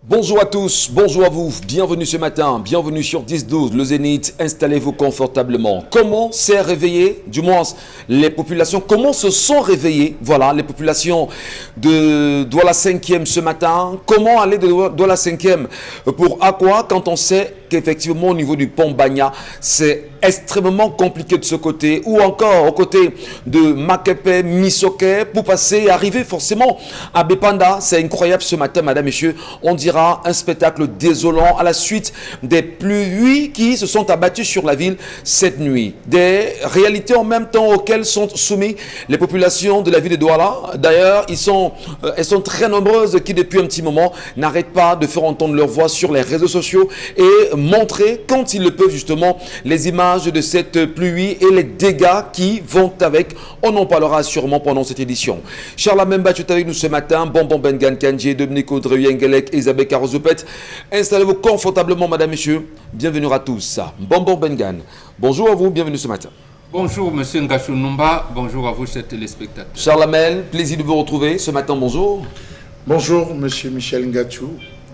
Bonjour à tous, bonjour à vous, bienvenue ce matin, bienvenue sur 10-12, le Zénith, installez-vous confortablement. Comment s'est réveillé, du moins les populations, comment se sont réveillées, voilà, les populations de Douala 5e ce matin, comment aller de Douala 5e pour Aqua quand on sait qu'effectivement au niveau du pont Bagna, c'est extrêmement compliqué de ce côté, ou encore au côté de Makepe, Misoke, pour passer et arriver forcément à Bepanda. C'est incroyable ce matin, madame, messieurs, on dira un spectacle désolant à la suite des pluies qui se sont abattues sur la ville cette nuit. Des réalités en même temps auxquelles sont soumis les populations de la ville de Douala. D'ailleurs, elles sont très nombreuses qui depuis un petit moment n'arrêtent pas de faire entendre leur voix sur les réseaux sociaux et montrer quand ils le peuvent justement les images de cette pluie et les dégâts qui vont avec. On en parlera sûrement pendant cette édition. Charles Memba, tu es avec nous ce matin. Bonbon Bengan Kanji, Dominique Audrey, Yengelek, Isabelle Carozopet. Installez-vous confortablement, madame, messieurs. Bienvenue à tous. Bonbon Bengan. Bonjour à vous, bienvenue ce matin. Bonjour, monsieur Ngachou Numba. Bonjour à vous, chers téléspectateurs. Charles Amel, plaisir de vous retrouver ce matin. Bonjour. Bonjour, monsieur Michel Ngachou.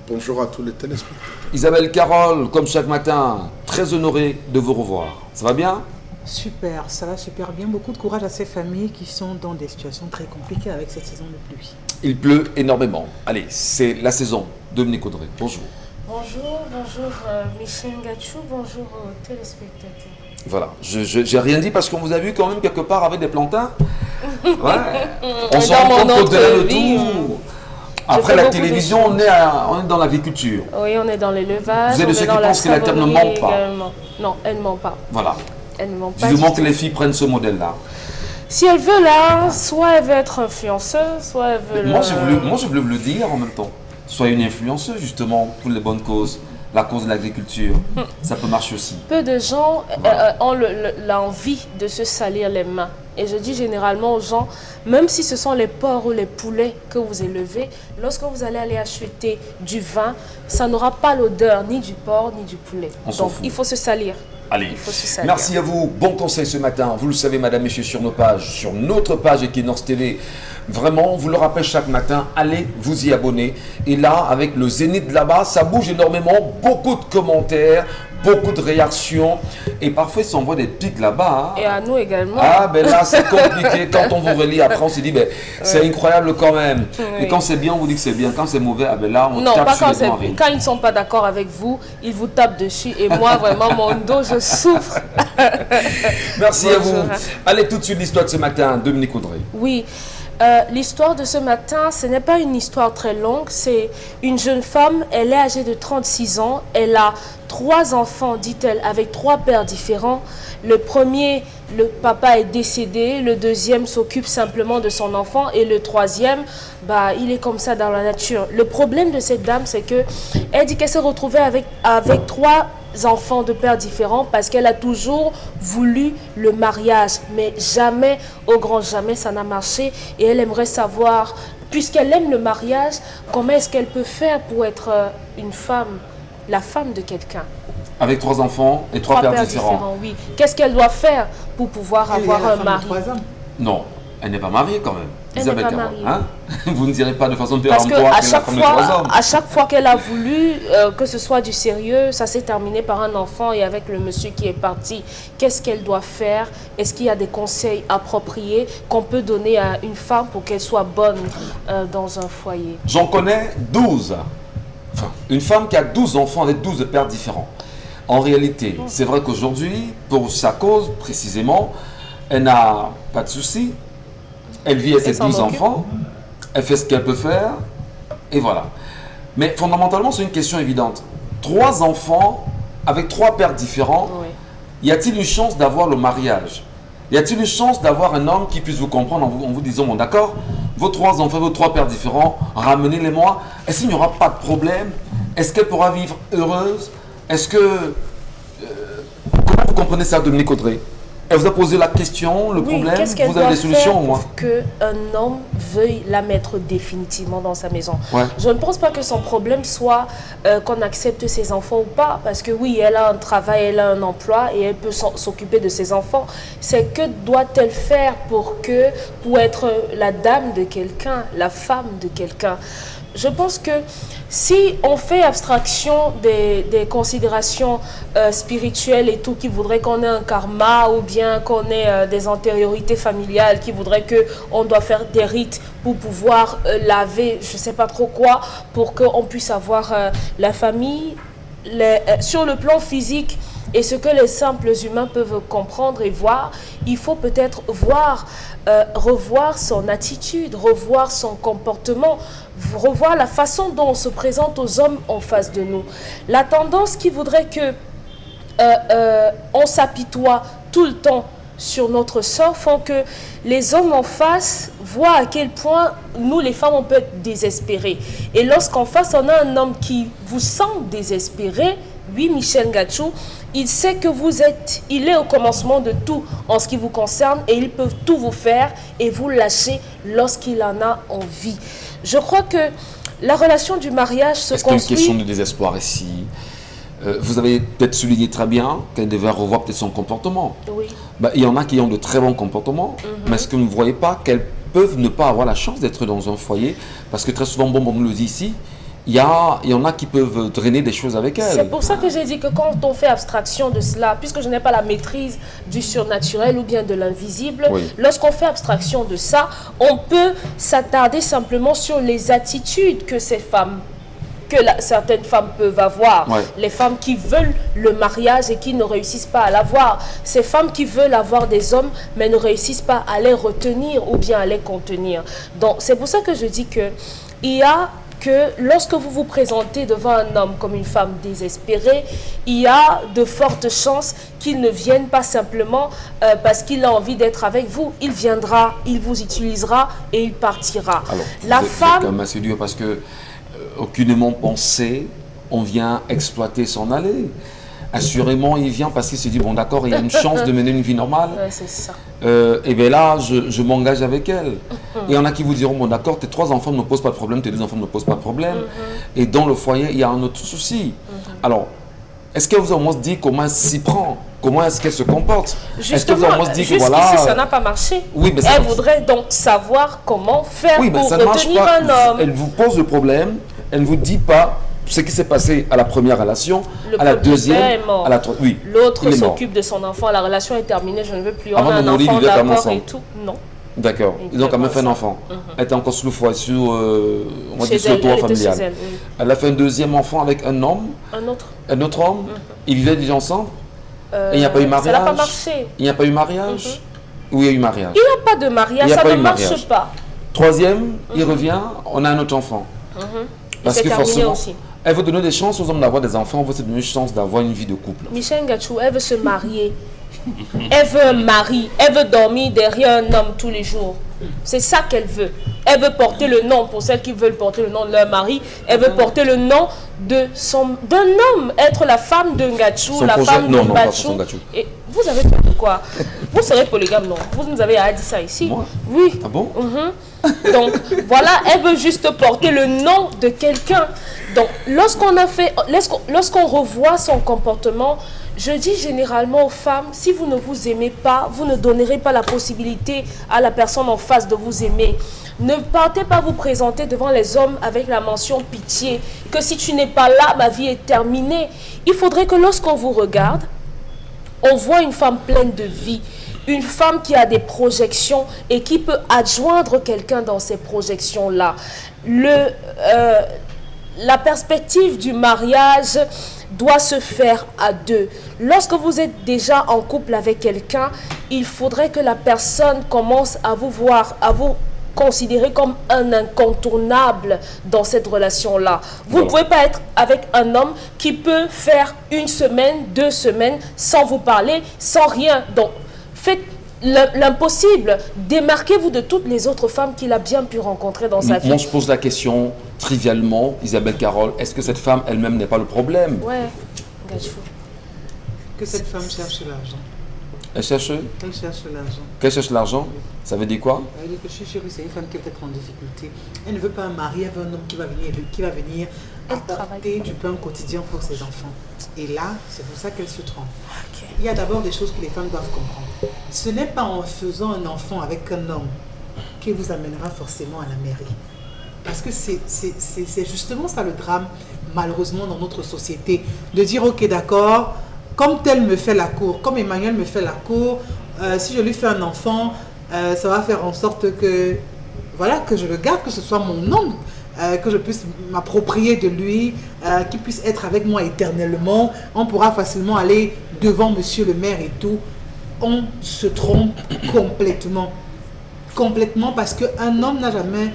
Bonjour à tous les téléspectateurs. Isabelle Carole, comme chaque matin, très honorée de vous revoir. Ça va bien? Super, ça va super bien. Beaucoup de courage à ces familles qui sont dans des situations très compliquées avec cette saison de pluie. Il pleut énormément. Allez, c'est la saison. Dominique Audrey, bonjour. Bonjour Michel Ngachou, bonjour aux téléspectateurs. Voilà, j'ai rien dit parce qu'on vous a vu quand même quelque part avec des plantains. Ouais. On se rend compte qu'au-delà de tout. Après la télévision, on est dans l'agriculture. Oui, on est dans l'élevage. Vous êtes de ceux qui pensent que la terre ne ment pas. Non, elle ne ment pas. Voilà. Elle ne ment pas. Du moment que les filles prennent ce modèle-là. Si elle veut là, soit elle veut être influenceuse, soit elle veut... Moi, je voulais vous le dire en même temps. Soyez une influenceuse justement pour les bonnes causes. La cause de l'agriculture, ça peut marcher aussi. Peu de gens ont l'envie de se salir les mains. Et je dis généralement aux gens, même si ce sont les porcs ou les poulets que vous élevez, lorsque vous allez aller acheter du vin, ça n'aura pas l'odeur ni du porc ni du poulet. Donc il faut se salir. Allez, merci à vous. Bon conseil ce matin. Vous le savez, madame, messieurs, sur nos pages, sur notre page Equinox TV. Vraiment, on vous le rappelle chaque matin, allez vous y abonner. Et là, avec le Zénith là-bas, ça bouge énormément. Beaucoup de commentaires, beaucoup de réactions. Et parfois, ils s'envoient des pics là-bas. Hein. Et à nous également. Ah, ben là, c'est compliqué. Quand on vous relit, après, on se dit, ben, c'est incroyable quand même. Oui. Et quand c'est bien, on vous dit que c'est bien. Quand c'est mauvais, ah ben là, on tape sur les doigts. Quand ils ne sont pas d'accord avec vous, ils vous tapent dessus. Et moi, vraiment, mon dos, je souffre. Merci à vous. Allez, tout de suite, l'histoire de ce matin, Dominique Audrey. Oui. L'histoire de ce matin, ce n'est pas une histoire très longue. C'est une jeune femme, elle est âgée de 36 ans. Elle a 3 enfants, dit-elle, avec 3 pères différents. Le premier, le papa est décédé. Le deuxième s'occupe simplement de son enfant. Et le troisième, il est comme ça dans la nature. Le problème de cette dame, c'est que elle dit qu'elle s'est retrouvée avec 3 enfants de pères différents parce qu'elle a toujours voulu le mariage, mais jamais, au grand jamais, ça n'a marché. Et elle aimerait savoir, puisqu'elle aime le mariage, comment est-ce qu'elle peut faire pour être une femme, la femme de quelqu'un. Avec 3 enfants et 3 pères différents. Oui. Qu'est-ce qu'elle doit faire pour pouvoir avoir un mari? Non, elle n'est pas mariée quand même. Elle n'est pas mariée. Hein? Vous ne direz pas de façon péremptoire qu'elle est la femme de 3 hommes. À chaque fois qu'elle a voulu que ce soit du sérieux, ça s'est terminé par un enfant et avec le monsieur qui est parti. Qu'est-ce qu'elle doit faire? Est-ce qu'il y a des conseils appropriés qu'on peut donner à une femme pour qu'elle soit bonne dans un foyer? J'en connais 12. Enfin, une femme qui a 12 enfants avec 12 pères différents. En réalité, c'est vrai qu'aujourd'hui, pour sa cause précisément, elle n'a pas de soucis. Elle vit avec ses 12 enfants, elle fait ce qu'elle peut faire, et voilà. Mais fondamentalement, c'est une question évidente. 3 enfants avec 3 pères différents, oui. Y a-t-il une chance d'avoir le mariage? Y a-t-il une chance d'avoir un homme qui puisse vous comprendre en vous disant, bon d'accord, vos 3 enfants, vos 3 pères différents, ramenez-les-moi. Est-ce qu'il n'y aura pas de problème? Est-ce qu'elle pourra vivre heureuse? Est-ce que... comment vous comprenez ça, Dominique Audrey? Elle vous a posé la question, le problème, vous avez des solutions au moins? Qu'un homme veuille la mettre définitivement dans sa maison. Ouais. Je ne pense pas que son problème soit qu'on accepte ses enfants ou pas, parce que oui, elle a un travail, elle a un emploi et elle peut s'occuper de ses enfants. C'est que doit-elle faire pour être la dame de quelqu'un, la femme de quelqu'un? je pense que si on fait abstraction des considérations spirituelles et tout, qui voudraient qu'on ait un karma ou bien qu'on ait des antériorités familiales, qui voudraient qu'on doit faire des rites pour pouvoir laver, je ne sais pas trop quoi, pour qu'on puisse avoir la famille, sur le plan physique, et ce que les simples humains peuvent comprendre et voir, il faut peut-être revoir son attitude, revoir son comportement, revoir la façon dont on se présente aux hommes en face de nous. La tendance qui voudrait que on s'apitoie tout le temps sur notre sort font que les hommes en face voient à quel point nous, les femmes, on peut être désespérées. Et lorsqu'en face, on a un homme qui vous sent désespéré, oui, Michel Ngachou, il sait que il est au commencement de tout en ce qui vous concerne et il peut tout vous faire et vous lâcher lorsqu'il en a envie. Je crois que la relation du mariage se construit... Est-ce qu'il y a une question de désespoir ici? Vous avez peut-être souligné très bien qu'elle devait revoir peut-être son comportement. Oui. Il y en a qui ont de très bons comportements, mais est-ce que vous ne voyez pas qu'elles peuvent ne pas avoir la chance d'être dans un foyer? Parce que très souvent, on nous le dit ici, il y en a qui peuvent drainer des choses avec elles. C'est pour ça que j'ai dit que quand on fait abstraction de cela, puisque je n'ai pas la maîtrise du surnaturel ou bien de l'invisible, oui. Lorsqu'on fait abstraction de ça, on peut s'attarder simplement sur les attitudes que ces femmes, certaines femmes peuvent avoir. Ouais. Les femmes qui veulent le mariage et qui ne réussissent pas à l'avoir. Ces femmes qui veulent avoir des hommes mais ne réussissent pas à les retenir ou bien à les contenir. Donc c'est pour ça que je dis que il y a que lorsque vous vous présentez devant un homme comme une femme désespérée, il y a de fortes chances qu'il ne vienne pas simplement parce qu'il a envie d'être avec vous. Il viendra, il vous utilisera et il partira. Alors, la vous êtes quand même assez dur parce que aucunement pensé, on vient exploiter son aller. Assurément, il vient parce qu'il se dit, bon d'accord, il y a une chance de mener une vie normale. Ouais, c'est ça. Et bien là, je m'engage avec elle. Et il y en a qui vous diront, bon d'accord, tes 3 enfants ne me posent pas de problème, tes 2 enfants ne me posent pas de problème. Et dans le foyer, il y a un autre souci. Alors, est-ce qu'elle vous a au moins dit comment elle s'y prend? Comment est-ce qu'elle se comporte? Est-ce que vous avez au moins dit que voilà... ça n'a pas marché. Oui, mais elle voudrait donc savoir comment faire pour ça ne marche retenir pas. un homme. Elle vous pose le problème, elle ne vous dit pas ce qui s'est passé à la première relation, à la deuxième, à la troisième. Oui, l'autre s'occupe de son enfant, la relation est terminée, je ne veux plus. On Avant a un de mourir, enfant ils vivaient d'accord ensemble. et tout. Non. D'accord. Ils ont quand même fait un enfant. Elle était encore sous le foie, sur, on va dire, sur le toit familial. Elle, oui. Elle a fait un deuxième enfant avec un homme. Un autre homme. Ils vivaient déjà ensemble. Et il n'y a pas eu mariage. Ça n'a pas marché. Il n'y a pas eu mariage. Oui, il y a eu mariage. Il n'y a pas de mariage, ça ne marche pas. Troisième, il revient, on a un autre enfant. Parce que forcément, aussi. Elle veut donner des chances aux hommes d'avoir des enfants, elle veut se donner une chance d'avoir une vie de couple. Michel Ngachou, elle veut se marier. Elle veut un mari. Elle veut dormir derrière un homme tous les jours. C'est ça qu'elle veut. Elle veut porter le nom, pour celles qui veulent porter le nom de leur mari, elle veut porter le nom d'un homme, être la femme de Ngachou, la femme de Ngachou. Et vous avez peur de quoi? Vous serez polygame, non? Vous nous avez dit ça ici? Moi? Oui. Ah bon? Donc voilà, elle veut juste porter le nom de quelqu'un. Donc lorsqu'on revoit son comportement, je dis généralement aux femmes, si vous ne vous aimez pas, vous ne donnerez pas la possibilité à la personne en face de vous aimer. Ne partez pas vous présenter devant les hommes avec la mention pitié, que si tu n'es pas là, ma vie est terminée. Il faudrait que lorsqu'on vous regarde, on voit une femme pleine de vie, une femme qui a des projections et qui peut adjoindre quelqu'un dans ces projections-là. La perspective du mariage doit se faire à 2. Lorsque vous êtes déjà en couple avec quelqu'un, il faudrait que la personne commence à vous voir, à vous considérer comme un incontournable dans cette relation-là. Vous ne pouvez pas être avec un homme qui peut faire 1 semaine, 2 semaines sans vous parler, sans rien. Donc, faites l'impossible. Démarquez-vous de toutes les autres femmes qu'il a bien pu rencontrer dans sa vie. Moi, je pose la question trivialement, Isabelle Carole, est-ce que cette femme elle-même n'est pas le problème? Ouais, Ngachou. Que cette femme cherche l'argent. Elle cherche? Elle cherche l'argent. Qu'elle cherche l'argent? Ça veut dire quoi? Elle dit que je suis sûre que c'est une femme qui est peut-être en difficulté. Elle ne veut pas un mari, elle veut un homme qui va venir apporter du pain quotidien pour ses enfants. Et là, c'est pour ça qu'elle se trompe. Okay. Il y a d'abord des choses que les femmes doivent comprendre. Ce n'est pas en faisant un enfant avec un homme qui vous amènera forcément à la mairie. Parce que c'est justement ça le drame, malheureusement, dans notre société. De dire, ok, d'accord, comme tel me fait la cour, comme Emmanuel me fait la cour, si je lui fais un enfant, ça va faire en sorte que, voilà, que je le garde, que ce soit mon homme, que je puisse m'approprier de lui, qu'il puisse être avec moi éternellement. On pourra facilement aller devant monsieur le maire et tout. On se trompe complètement. Complètement, parce qu'un homme n'a jamais,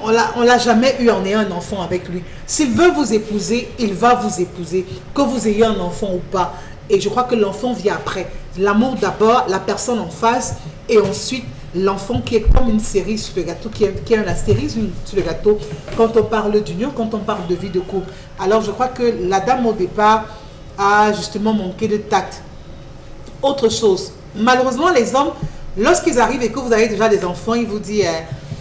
on l'a jamais eu en ayant un enfant avec lui. S'il veut vous épouser, il va vous épouser, que vous ayez un enfant ou pas. Et je crois que l'enfant vient après. L'amour d'abord, la personne en face, et ensuite l'enfant qui est comme une cerise sur le gâteau, qui est la cerise sur le gâteau quand on parle d'union, quand on parle de vie de couple. Alors je crois que la dame au départ a justement manqué de tact. Autre chose, malheureusement les hommes, lorsqu'ils arrivent et que vous avez déjà des enfants, ils vous disent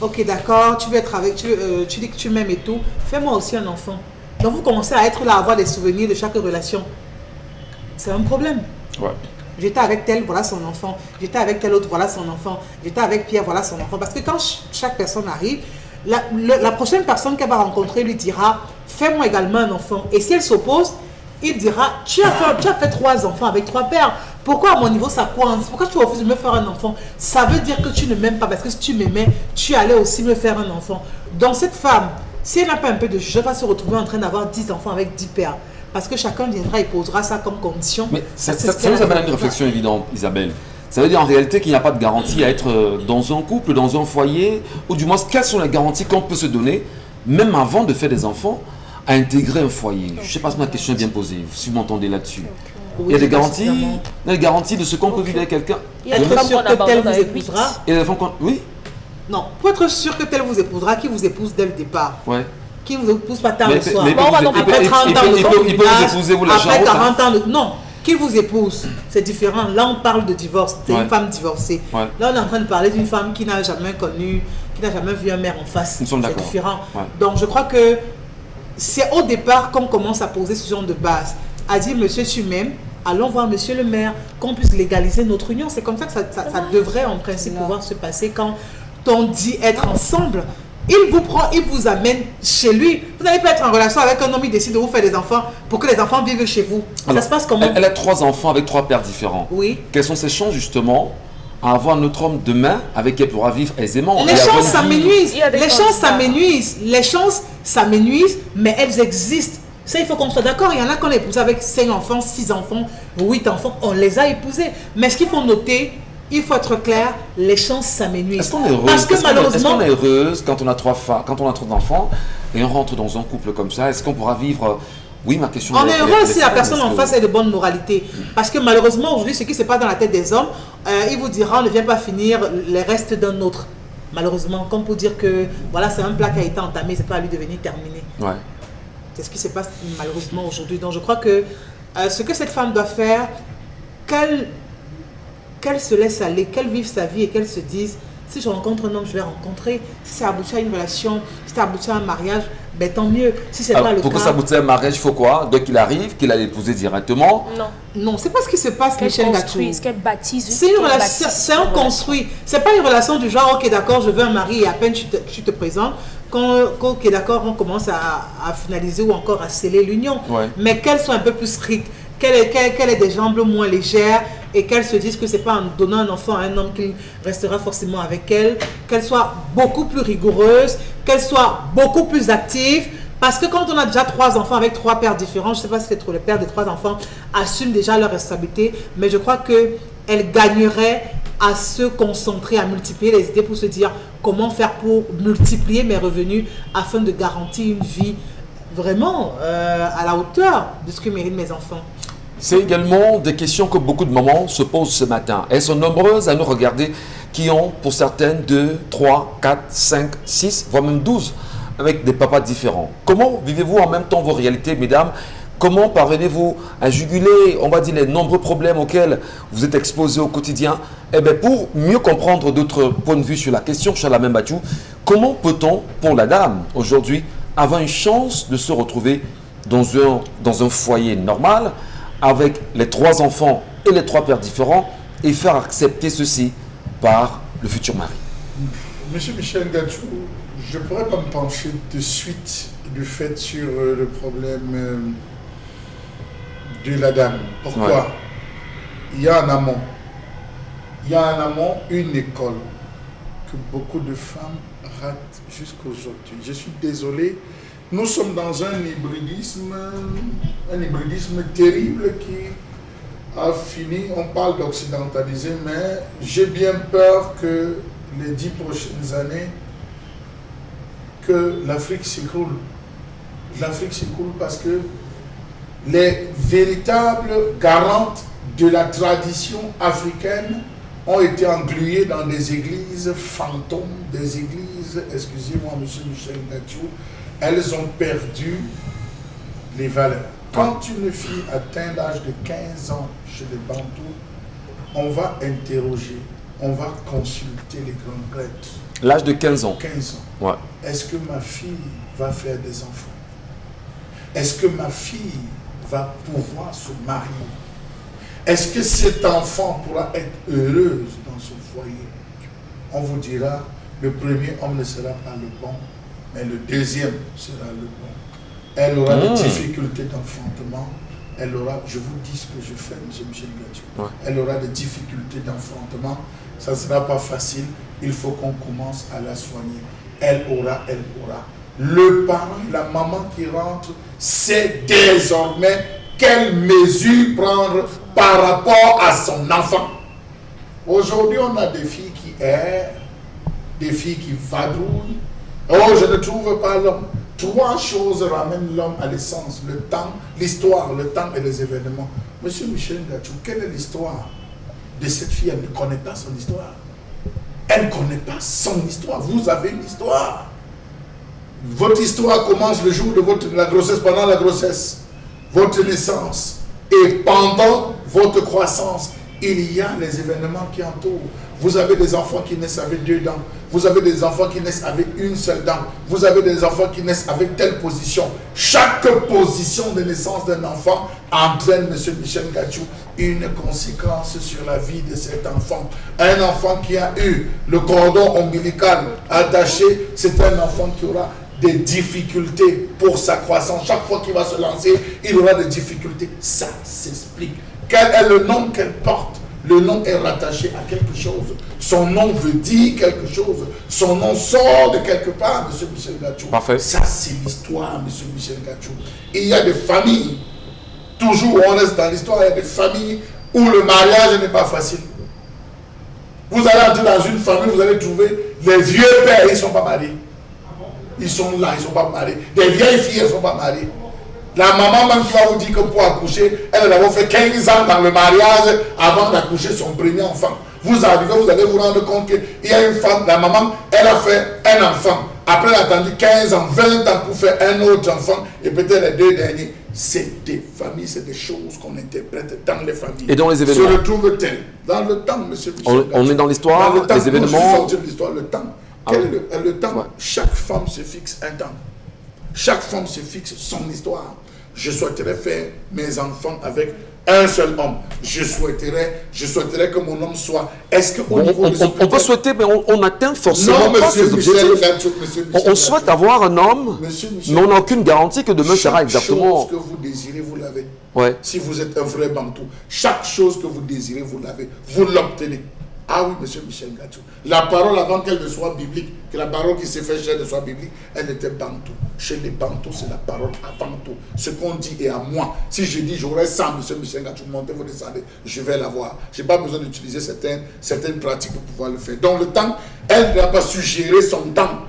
ok d'accord, tu veux être avec, tu dis que tu m'aimes et tout, fais-moi aussi un enfant. Donc vous commencez à être là, à avoir des souvenirs de chaque relation. C'est un problème. Ouais. J'étais avec tel, voilà son enfant. J'étais avec tel autre, voilà son enfant. J'étais avec Pierre, voilà son enfant. Parce que quand chaque personne arrive, la prochaine personne qu'elle va rencontrer lui dira, fais-moi également un enfant. Et si elle s'oppose, il dira, tu as fait 3 enfants avec 3 pères. Pourquoi à mon niveau ça coince? Pourquoi tu refuses de me faire un enfant? Ça veut dire que tu ne m'aimes pas, parce que si tu m'aimais, tu allais aussi me faire un enfant. Donc cette femme, si elle n'a pas un peu de jeu, elle va se retrouver en train d'avoir 10 enfants avec 10 pères. Parce que chacun viendra et posera ça comme condition. Mais ça nous amène à une réflexion évidente, Isabelle. Ça veut dire en réalité qu'il n'y a pas de garantie à être dans un couple, dans un foyer, ou du moins quelles sont les garanties qu'on peut se donner, même avant de faire des enfants, à intégrer un foyer. Je ne sais pas si ma question est bien posée, si vous m'entendez là-dessus. Oui, il y a des garanties de ce qu'on peut vivre avec quelqu'un. Il y a des femmes qu'on abandonne avec 8. Et des femmes qu'on... Oui. Non, pour être sûr que tel vous épousera, qui vous épouse dès le départ. Ouais. Qui vous épouse pas tard le soir. Après 30 ans de concubinage, il peut vous épouser, vous lâchez après en route, 40 ans de... Non, qui vous épouse, c'est différent. Là, on parle de divorce. C'est une femme divorcée. Ouais. Là, on est en train de parler d'une femme qui n'a jamais connu, qui n'a jamais vu un mère en face. Nous sommes d'accord. C'est différent. Ouais. Donc, je crois que c'est au départ qu'on commence à poser ce genre de base. À dire, monsieur, tu m'aimes, allons voir monsieur le maire, qu'on puisse légaliser notre union. C'est comme ça que ça devrait en principe pouvoir se passer quand on dit être ensemble. Il vous prend, il vous amène chez lui. Vous n'allez pas être en relation avec un homme, il décide de vous faire des enfants pour que les enfants vivent chez vous. Alors, ça se passe comment? Elle a 3 enfants avec 3 pères différents. Oui. Quelles sont ses chances justement à avoir notre homme demain avec qui elle pourra vivre aisément? Les chances s'amenuisent. Les chances s'amenuisent. Les chances s'amenuisent, mais elles existent. Ça, il faut qu'on soit d'accord. Il y en a qu'on a épousé avec 5 enfants, 6 enfants, 8 enfants. On les a épousés. Mais ce qu'il faut noter, il faut être clair, les chances s'amenuisent. Est-ce qu'on est heureuse? Parce que malheureusement, est-ce qu'on est heureuse quand on a 3 d'enfants et on rentre dans un couple comme ça? Est-ce qu'on pourra vivre? Oui, ma question. On est heureux si la personne en face est de bonne moralité. Parce que malheureusement, aujourd'hui, ce qui se passe dans la tête des hommes, il vous dira, on ne vient pas finir les restes d'un autre. Malheureusement, comme pour dire que voilà, c'est un plat qui a été entamé, c'est pas à lui de venir terminer. Ouais. C'est ce qui se passe malheureusement aujourd'hui. Donc je crois que ce que cette femme doit faire, qu'elle se laisse aller, qu'elle vive sa vie et qu'elle se dise, si je rencontre un homme, je vais rencontrer. Si ça aboutit à une relation, si ça aboutit à un mariage, ben tant mieux. Si c'est pas le pour cas... que ça aboutisse à un mariage, il faut quoi? Dès qu'il arrive, qu'il a l'épouser directement? Non. Non, c'est pas ce qui se passe, Michel Gatou. Qu'elle baptise. C'est une relation, c'est un construit. C'est pas une relation du genre, ok d'accord, je veux un mari et à peine tu te présentes, ok d'accord, on commence à finaliser ou encore à sceller l'union. Ouais. Mais qu'elle soit un peu plus stricte, qu'elle ait des jambes moins légères et qu'elle se dise que c'est pas en donnant un enfant à un homme qu'il restera forcément avec elle, qu'elle soit beaucoup plus rigoureuse, qu'elle soit beaucoup plus active. Parce que quand on a déjà 3 enfants avec 3 pères différents, je ne sais pas si les pères des 3 enfants assument déjà leur responsabilité, mais je crois qu'elle gagnerait à se concentrer, à multiplier les idées pour se dire comment faire pour multiplier mes revenus afin de garantir une vie vraiment à la hauteur de ce que méritent mes enfants. C'est également des questions que beaucoup de mamans se posent ce matin. Elles sont nombreuses à nous regarder, qui ont pour certaines 2, 3, 4, 5, 6, voire même 12, avec des papas différents. Comment vivez-vous en même temps vos réalités, mesdames? Comment parvenez-vous à juguler, on va dire, les nombreux problèmes auxquels vous êtes exposés au quotidien? Eh bien, pour mieux comprendre d'autres points de vue sur la question, Chalamène Bachou, comment peut-on, pour la dame, aujourd'hui, avoir une chance de se retrouver dans un foyer normal, avec les 3 enfants et les 3 pères différents, et faire accepter ceci par le futur mari? Monsieur Michel Gatou, Je ne pourrais pas me pencher de suite du fait sur le problème de la dame. Pourquoi? Ouais. Il y a en amont. Il y a en amont une école que beaucoup de femmes ratent jusqu'aujourd'hui. Je suis désolé. Nous sommes dans un hybridisme terrible qui a fini. On parle d'occidentaliser, mais j'ai bien peur que les 10 prochaines années, que l'Afrique s'écroule. L'Afrique s'écroule parce que les véritables garantes de la tradition africaine ont été englués dans des églises fantômes, des églises, excusez-moi, monsieur Michel Ngachou, elles ont perdu les valeurs. Quand une fille atteint l'âge de 15 ans chez les Bantous, on va interroger, on va consulter les grands prêtres. L'âge de 15 ans. 15 ans. Ouais. Est-ce que ma fille va faire des enfants? Est-ce que ma fille va pouvoir se marier? Est-ce que cet enfant pourra être heureuse dans son foyer? On vous dira, le premier homme ne sera pas le bon, mais le deuxième sera le bon. Elle aura des difficultés d'enfantement. Elle aura, je vous dis ce que je fais, M. Michel Ngachou. Ouais. Elle aura des difficultés d'enfantement. Ça ne sera pas facile. Il faut qu'on commence à la soigner. Elle aura. Le parent, la maman qui rentre, sait désormais quelles mesures prendre par rapport à son enfant. Aujourd'hui, on a des filles qui errent, des filles qui vadrouillent. Oh, je ne trouve pas l'homme. 3 choses ramènent l'homme à l'essence: le temps, l'histoire, le temps et les événements. Monsieur Michel Ngachou, quelle est l'histoire de cette fille? Elle ne connaît pas son histoire. Elle ne connaît pas son histoire. Vous avez une histoire. Votre histoire commence le jour de la grossesse, pendant la grossesse, votre naissance. Et pendant votre croissance, il y a les événements qui entourent. Vous avez des enfants qui naissent avec 2 dents. Vous avez des enfants qui naissent avec une seule dent. Vous avez des enfants qui naissent avec telle position. Chaque position de naissance d'un enfant entraîne, M. Michel Ngachou, une conséquence sur la vie de cet enfant. Un enfant qui a eu le cordon ombilical attaché, c'est un enfant qui aura des difficultés pour sa croissance. Chaque fois qu'il va se lancer, il aura des difficultés. Ça s'explique. Quel est le nom qu'elle porte? Le nom est rattaché à quelque chose. Son nom veut dire quelque chose. Son nom sort de quelque part, M. Michel Ngachou. Parfait. Ça, c'est l'histoire, M. Michel Ngachou. Et il y a des familles, toujours on reste dans l'histoire, il y a des familles où le mariage n'est pas facile. Vous allez entrer dans une famille, vous allez trouver les vieux pères, ils ne sont pas mariés. Ils sont là, ils ne sont pas mariés. Des vieilles filles, elles ne sont pas mariées. La maman même qui va vous dire que pour accoucher, elle a fait 15 ans dans le mariage avant d'accoucher son premier enfant. Vous arrivez, vous allez vous rendre compte qu'il y a une femme, la maman, elle a fait un enfant. Après, elle a attendu 15 ans, 20 ans pour faire un autre enfant et peut-être les 2 derniers. C'est des familles, c'est des choses qu'on interprète dans les familles. Et dans les événements. Se retrouve-t-elle dans le temps, monsieur Michel? On est dans l'histoire, dans le temps, les événements. De l'histoire, le temps. Quel est le temps? Ouais. Chaque femme se fixe un temps. Chaque femme se fixe son histoire. Je souhaiterais faire mes enfants avec un seul homme. Je souhaiterais que mon homme soit... Est-ce que on peut souhaiter, mais on atteint forcément non, pas ces objectifs. On Michel souhaite avoir un homme, mais on n'a aucune garantie que demain sera exactement... Chaque chose que vous désirez, vous l'avez. Ouais. Si vous êtes un vrai Bantou, chaque chose que vous désirez, vous l'avez. Vous l'obtenez. Ah oui, monsieur Michel Ngachou. La parole, avant qu'elle ne soit biblique, que la parole qui s'est fait chair ne soit biblique, elle était Bantou. Chez les Bantous, c'est la parole avant tout. Ce qu'on dit est à moi. Si je dis, j'aurais 100, monsieur Michel Ngachou, montez, vous descendez, je vais l'avoir. Je n'ai pas besoin d'utiliser certaines pratiques pour pouvoir le faire. Donc le temps, elle n'a pas su gérer son temps.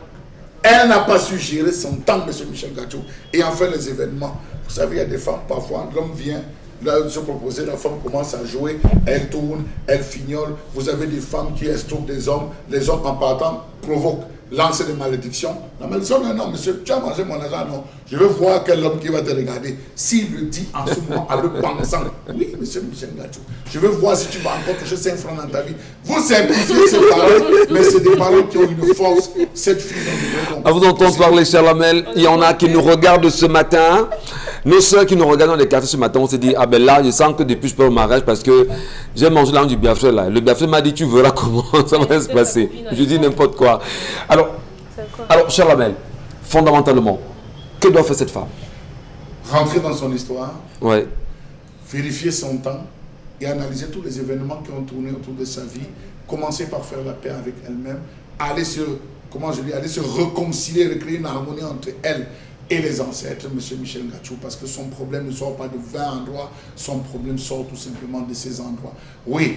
Elle n'a pas su gérer son temps, monsieur Michel Ngachou. Et enfin, les événements. Vous savez, il y a des femmes, parfois, l'homme vient, là, se proposer, la femme commence à jouer, elle tourne, elle fignole. Vous avez des femmes qui estrompent des hommes, les hommes en partant provoquent, lancent des malédictions. La malédiction, non, monsieur, tu as mangé mon argent, non. Je veux voir quel homme qui va te regarder. S'il le dit en ce moment, en le pensant, oui, monsieur Michel Ngachou, je veux voir si tu vas encore toucher 5 francs dans ta vie. Vous simplifiez ces paroles, mais c'est des paroles qui ont une force. Cette fille, À vous entendre parler, cher Lamel, il y en a qui nous regardent ce matin. Nos soeurs qui nous regardent dans les quartiers ce matin, on s'est dit, ah ben là, je sens que depuis je peux au mariage parce que j'ai mangé l'âme du biafré là. Le biafré m'a dit, tu verras comment ça va se passer. Je dis n'importe quoi. Alors, Alors, cher Lamel, fondamentalement, que doit faire cette femme? Rentrer dans son histoire, Ouais. vérifier son temps et analyser tous les événements qui ont tourné autour de sa vie, commencer par faire la paix avec elle-même, aller se réconcilier, recréer une harmonie entre elle et les ancêtres, M. Michel Ngachou, parce que son problème ne sort pas de 20 endroits, son problème sort tout simplement de ces endroits. Oui,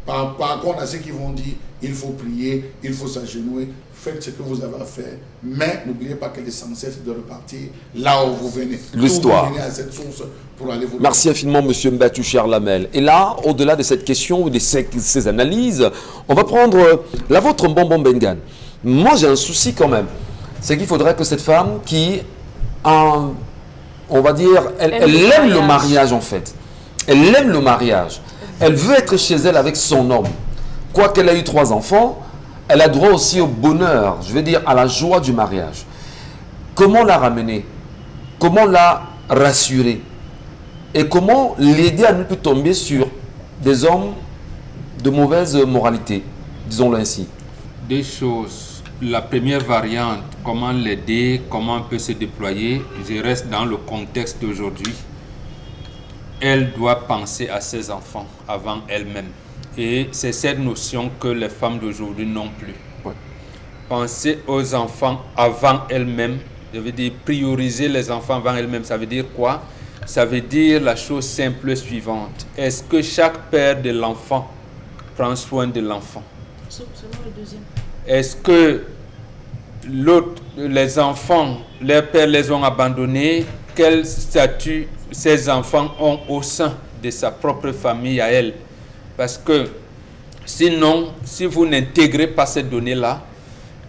par contre à ceux qui vont dire, il faut prier, il faut s'agenouiller, faites ce que vous avez à faire, mais n'oubliez pas que l'essentiel c'est de repartir là où vous venez. L'histoire. Vous venez à cette source pour aller vous... Merci infiniment, monsieur Mbatou, cher Lamel. Et là, au-delà de cette question ou de ces analyses, on va prendre la vôtre, Bonbon Bengan. Moi, j'ai un souci quand même. C'est qu'il faudrait que cette femme qui, on va dire, elle aime le mariage en fait. Elle aime le mariage. Elle veut être chez elle avec son homme. Quoiqu'elle ait eu 3 enfants, elle a droit aussi au bonheur, je veux dire à la joie du mariage. Comment la ramener? Comment la rassurer? Et comment l'aider à ne plus tomber sur des hommes de mauvaise moralité, disons-le ainsi? 2 choses. La première variante, comment l'aider, comment on peut se déployer. Je reste dans le contexte d'aujourd'hui. Elle doit penser à ses enfants avant elle-même. Et c'est cette notion que les femmes d'aujourd'hui n'ont plus. Ouais. Penser aux enfants avant elles-mêmes, je veux dire prioriser les enfants avant elles-mêmes, ça veut dire quoi? Ça veut dire la chose simple suivante. Est-ce que chaque père de l'enfant prend soin de l'enfant? Seulement le deuxième. Est-ce que les enfants, leurs pères les ont abandonnés? Quel statut ces enfants ont au sein de sa propre famille à elle? Parce que sinon, si vous n'intégrez pas ces données-là,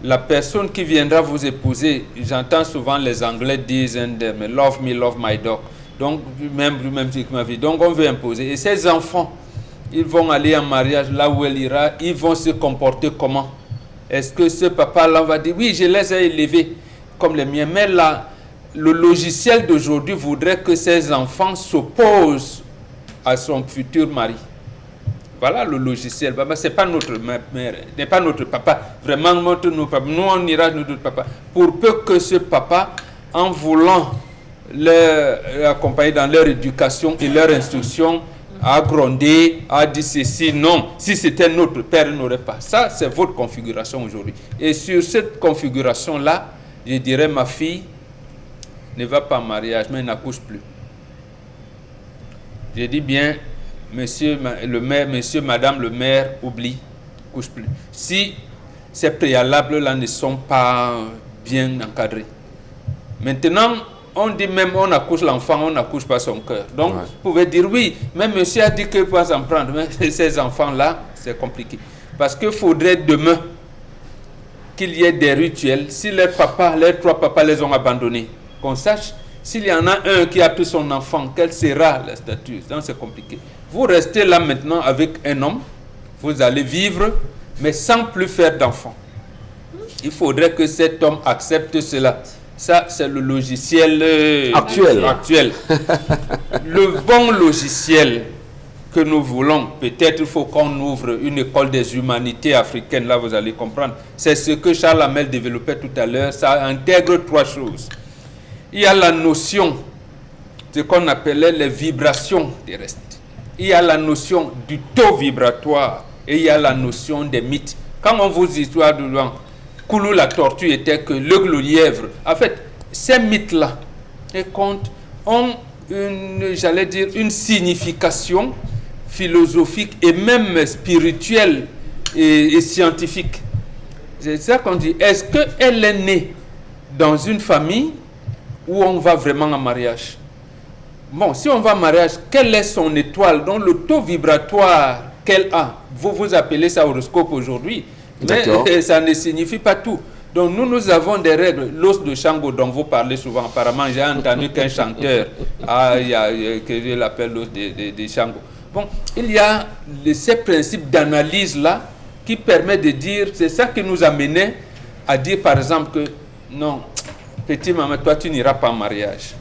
la personne qui viendra vous épouser, j'entends souvent les Anglais disent « love me, love my dog ». Donc, même ma vie. Donc, on veut imposer. Et ces enfants, ils vont aller en mariage là où elle ira, ils vont se comporter comment? Est-ce que ce papa-là va dire, oui, je les ai élevés comme les miens, mais là, le logiciel d'aujourd'hui voudrait que ces enfants s'opposent à son futur mari. Voilà le logiciel. Ce n'est pas notre mère, n'est pas notre papa. Vraiment, nous, on ira notre papa. Pour peu que ce papa, en voulant leur accompagner dans leur éducation et leur instruction, a grondé, a dit ceci, non. Si c'était notre père, il n'aurait pas. Ça, c'est votre configuration aujourd'hui. Et sur cette configuration-là, je dirais, ma fille ne va pas en mariage, mais n'accouche plus. Je dis bien, monsieur, le maire, monsieur, madame, le maire, oublie, couche plus. Si ces préalables-là ne sont pas bien encadrés. Maintenant, on dit même, on accouche l'enfant, on n'accouche pas son cœur. Donc, vous pouvez dire oui, mais monsieur a dit qu'il peut s'en prendre. Mais ces enfants-là, c'est compliqué. Parce qu'il faudrait demain qu'il y ait des rituels. Si leurs 3 papas les ont abandonnés, qu'on sache, s'il y en a un qui a pris son enfant, quel sera le statut? Donc, c'est compliqué. Vous restez là maintenant avec un homme, vous allez vivre, mais sans plus faire d'enfants. Il faudrait que cet homme accepte cela. Ça, c'est le logiciel actuel. Le bon logiciel que nous voulons, peut-être il faut qu'on ouvre une école des humanités africaines, là vous allez comprendre. C'est ce que Charles Hamel développait tout à l'heure. Ça intègre 3 choses. Il y a la notion de ce qu'on appelait les vibrations terrestres. Il y a la notion du taux vibratoire et il y a la notion des mythes. Quand on vous dit histoire de loin, Koulou la tortue était que le lièvre. En fait, ces mythes-là ont une signification philosophique et même spirituelle et scientifique. C'est ça qu'on dit. Est-ce qu'elle est née dans une famille où on va vraiment en mariage? Bon, si on va en mariage, quelle est son étoile? Donc le taux vibratoire qu'elle a, vous appelez ça horoscope aujourd'hui. Mais ça ne signifie pas tout. Donc nous avons des règles. L'os de Shango dont vous parlez souvent, apparemment j'ai entendu qu'un chanteur, que je l'appelle l'os de Shango. Bon, il y a ces principes d'analyse-là qui permettent de dire, c'est ça qui nous a mené à dire par exemple que non, petit maman, toi tu n'iras pas en mariage.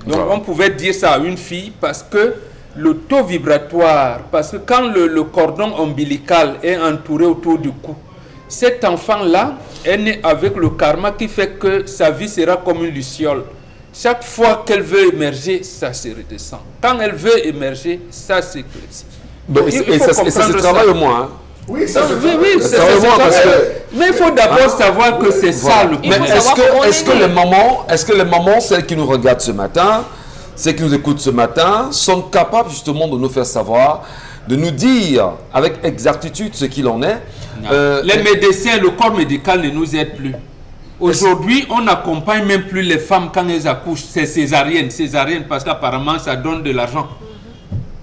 Donc on pouvait dire ça à une fille parce que le taux vibratoire, parce que quand le cordon ombilical est entouré autour du cou, cet enfant-là est née avec le karma qui fait que sa vie sera comme une luciole. Chaque fois qu'elle veut émerger, ça se redescend. Quand elle veut émerger, ça s'éclaircit. Et ça se travaille au moins. Hein. Oui, ça se Oui, oui, Ça se travaille parce que... mais il faut d'abord savoir que c'est ça le Mais problème. est-ce que les mamans, celles qui nous regardent ce matin, celles qui nous écoutent ce matin, sont capables justement de nous faire savoir, de nous dire avec exactitude ce qu'il en est? Les médecins, le corps médical ne nous aide plus. Aujourd'hui, on n'accompagne même plus les femmes quand elles accouchent. C'est césarienne parce qu'apparemment ça donne de l'argent.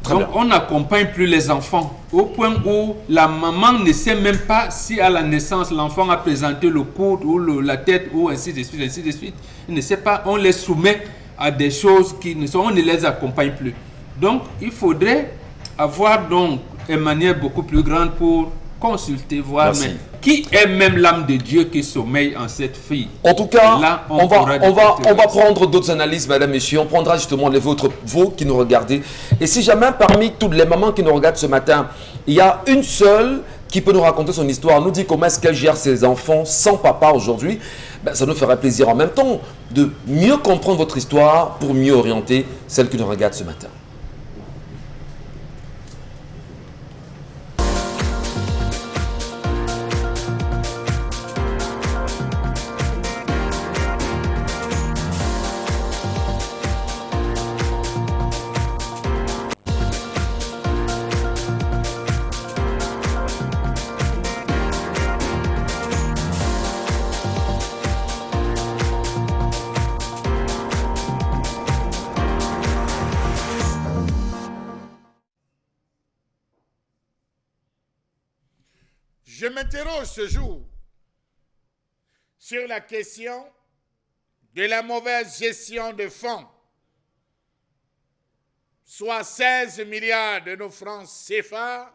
Donc on n'accompagne plus les enfants au point où la maman ne sait même pas si à la naissance l'enfant a présenté le coude ou la tête ou ainsi de suite, ainsi de suite. Il ne sait pas, on les soumet à des choses qui ne sont, on ne les accompagne plus. Donc il faudrait avoir donc une manière beaucoup plus grande pour consulter, voir même qui est même l'âme de Dieu qui sommeille en cette fille. En tout cas, là, on va prendre d'autres analyses, mesdames, messieurs. On prendra justement les vôtres, vous qui nous regardez. Et si jamais parmi toutes les mamans qui nous regardent ce matin, il y a une seule qui peut nous raconter son histoire, nous dit comment est-ce qu'elle gère ses enfants sans papa aujourd'hui, ben, ça nous ferait plaisir en même temps de mieux comprendre votre histoire pour mieux orienter celle qui nous regarde ce matin. Je m'interroge ce jour sur la question de la mauvaise gestion de fonds, soit 16 milliards de nos francs CFA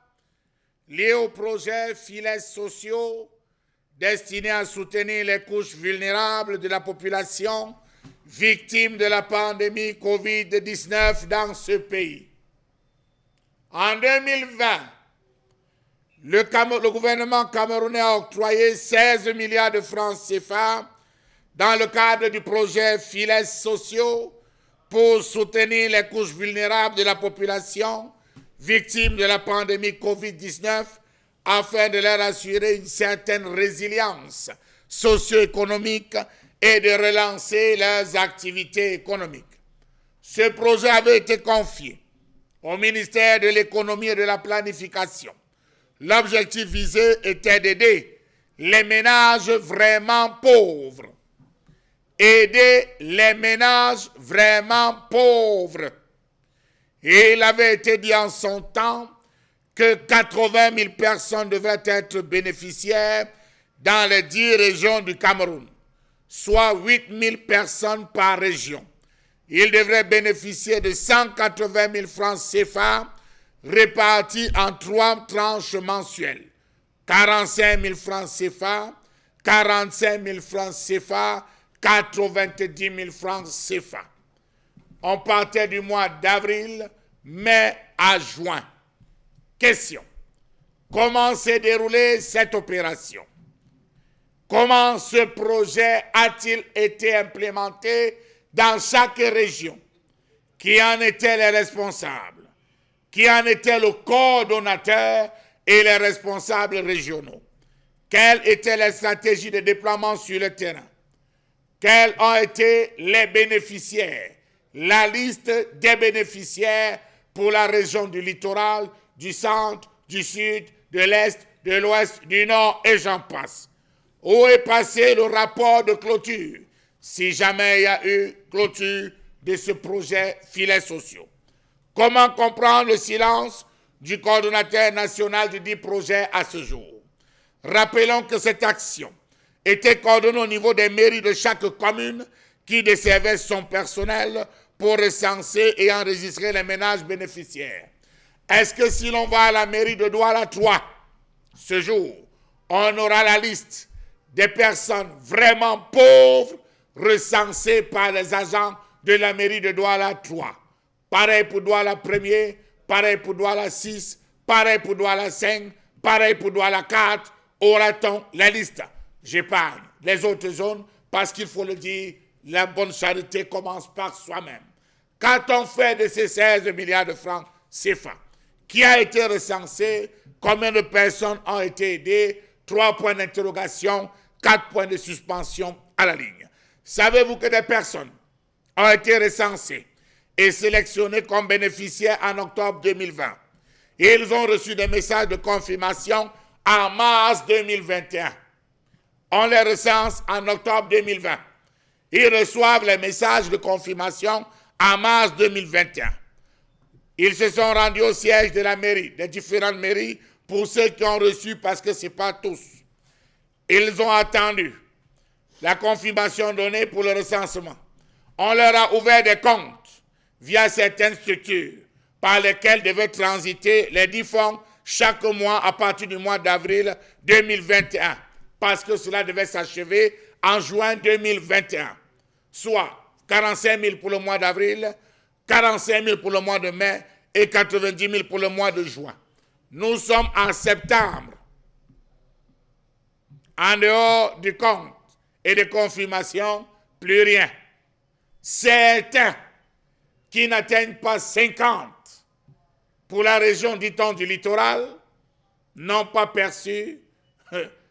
liés aux projets filets sociaux destinés à soutenir les couches vulnérables de la population victimes de la pandémie Covid-19 dans ce pays. En 2020, le gouvernement camerounais a octroyé 16 milliards de francs CFA dans le cadre du projet filets sociaux pour soutenir les couches vulnérables de la population victimes de la pandémie Covid-19 afin de leur assurer une certaine résilience socio-économique et de relancer leurs activités économiques. Ce projet avait été confié au ministère de l'Économie et de la Planification. L'objectif visé était d'aider les ménages vraiment pauvres. Aider les ménages vraiment pauvres. Et il avait été dit en son temps que 80 000 personnes devraient être bénéficiaires dans les 10 régions du Cameroun, soit 8 000 personnes par région. Ils devraient bénéficier de 180 000 francs CFA répartis en 3 tranches mensuelles. 45 000 francs CFA, 45 000 francs CFA, 90 000 francs CFA. On partait du mois d'avril, mai à juin. Question. Comment s'est déroulée cette opération? Comment ce projet a-t-il été implémenté dans chaque région? Qui en étaient les responsables? Qui en était le coordonnateur et les responsables régionaux? Quelles étaient les stratégies de déploiement sur le terrain? Quels ont été les bénéficiaires? La liste des bénéficiaires pour la région du littoral, du centre, du sud, de l'est, de l'ouest, du nord et j'en passe. Où est passé le rapport de clôture, si jamais il y a eu clôture de ce projet filets sociaux? Comment comprendre le silence du coordonnateur national du dit projet à ce jour? Rappelons que cette action était coordonnée au niveau des mairies de chaque commune qui desservait son personnel pour recenser et enregistrer les ménages bénéficiaires. Est-ce que si l'on va à la mairie de Douala 3, ce jour, on aura la liste des personnes vraiment pauvres recensées par les agents de la mairie de Douala 3? Pareil pour Douala 1er, pareil pour Douala 6, pareil pour Douala 5, pareil pour Douala 4. Aura-t-on la liste j'épargne les autres zones parce qu'il faut le dire, la bonne charité commence par soi-même. Quand on fait de ces 16 milliards de francs CFA, qui a été recensé, combien de personnes ont été aidées, 3 points d'interrogation, 4 points de suspension à la ligne. Savez-vous que des personnes ont été recensées et sélectionnées comme bénéficiaires en octobre 2020? Et ils ont reçu des messages de confirmation en mars 2021. On les recense en octobre 2020. Ils reçoivent les messages de confirmation en mars 2021. Ils se sont rendus au siège de la mairie, des différentes mairies, pour ceux qui ont reçu, parce que ce n'est pas tous. Ils ont attendu la confirmation donnée pour le recensement. On leur a ouvert des comptes via certaines structures par lesquelles devaient transiter les 10 fonds chaque mois à partir du mois d'avril 2021, parce que cela devait s'achever en juin 2021, soit 45 000 pour le mois d'avril, 45 000 pour le mois de mai et 90 000 pour le mois de juin. Nous sommes en septembre. En dehors du compte et de confirmation, plus rien. Certains qui n'atteignent pas 50 pour la région, dit-on, du littoral, n'ont pas perçu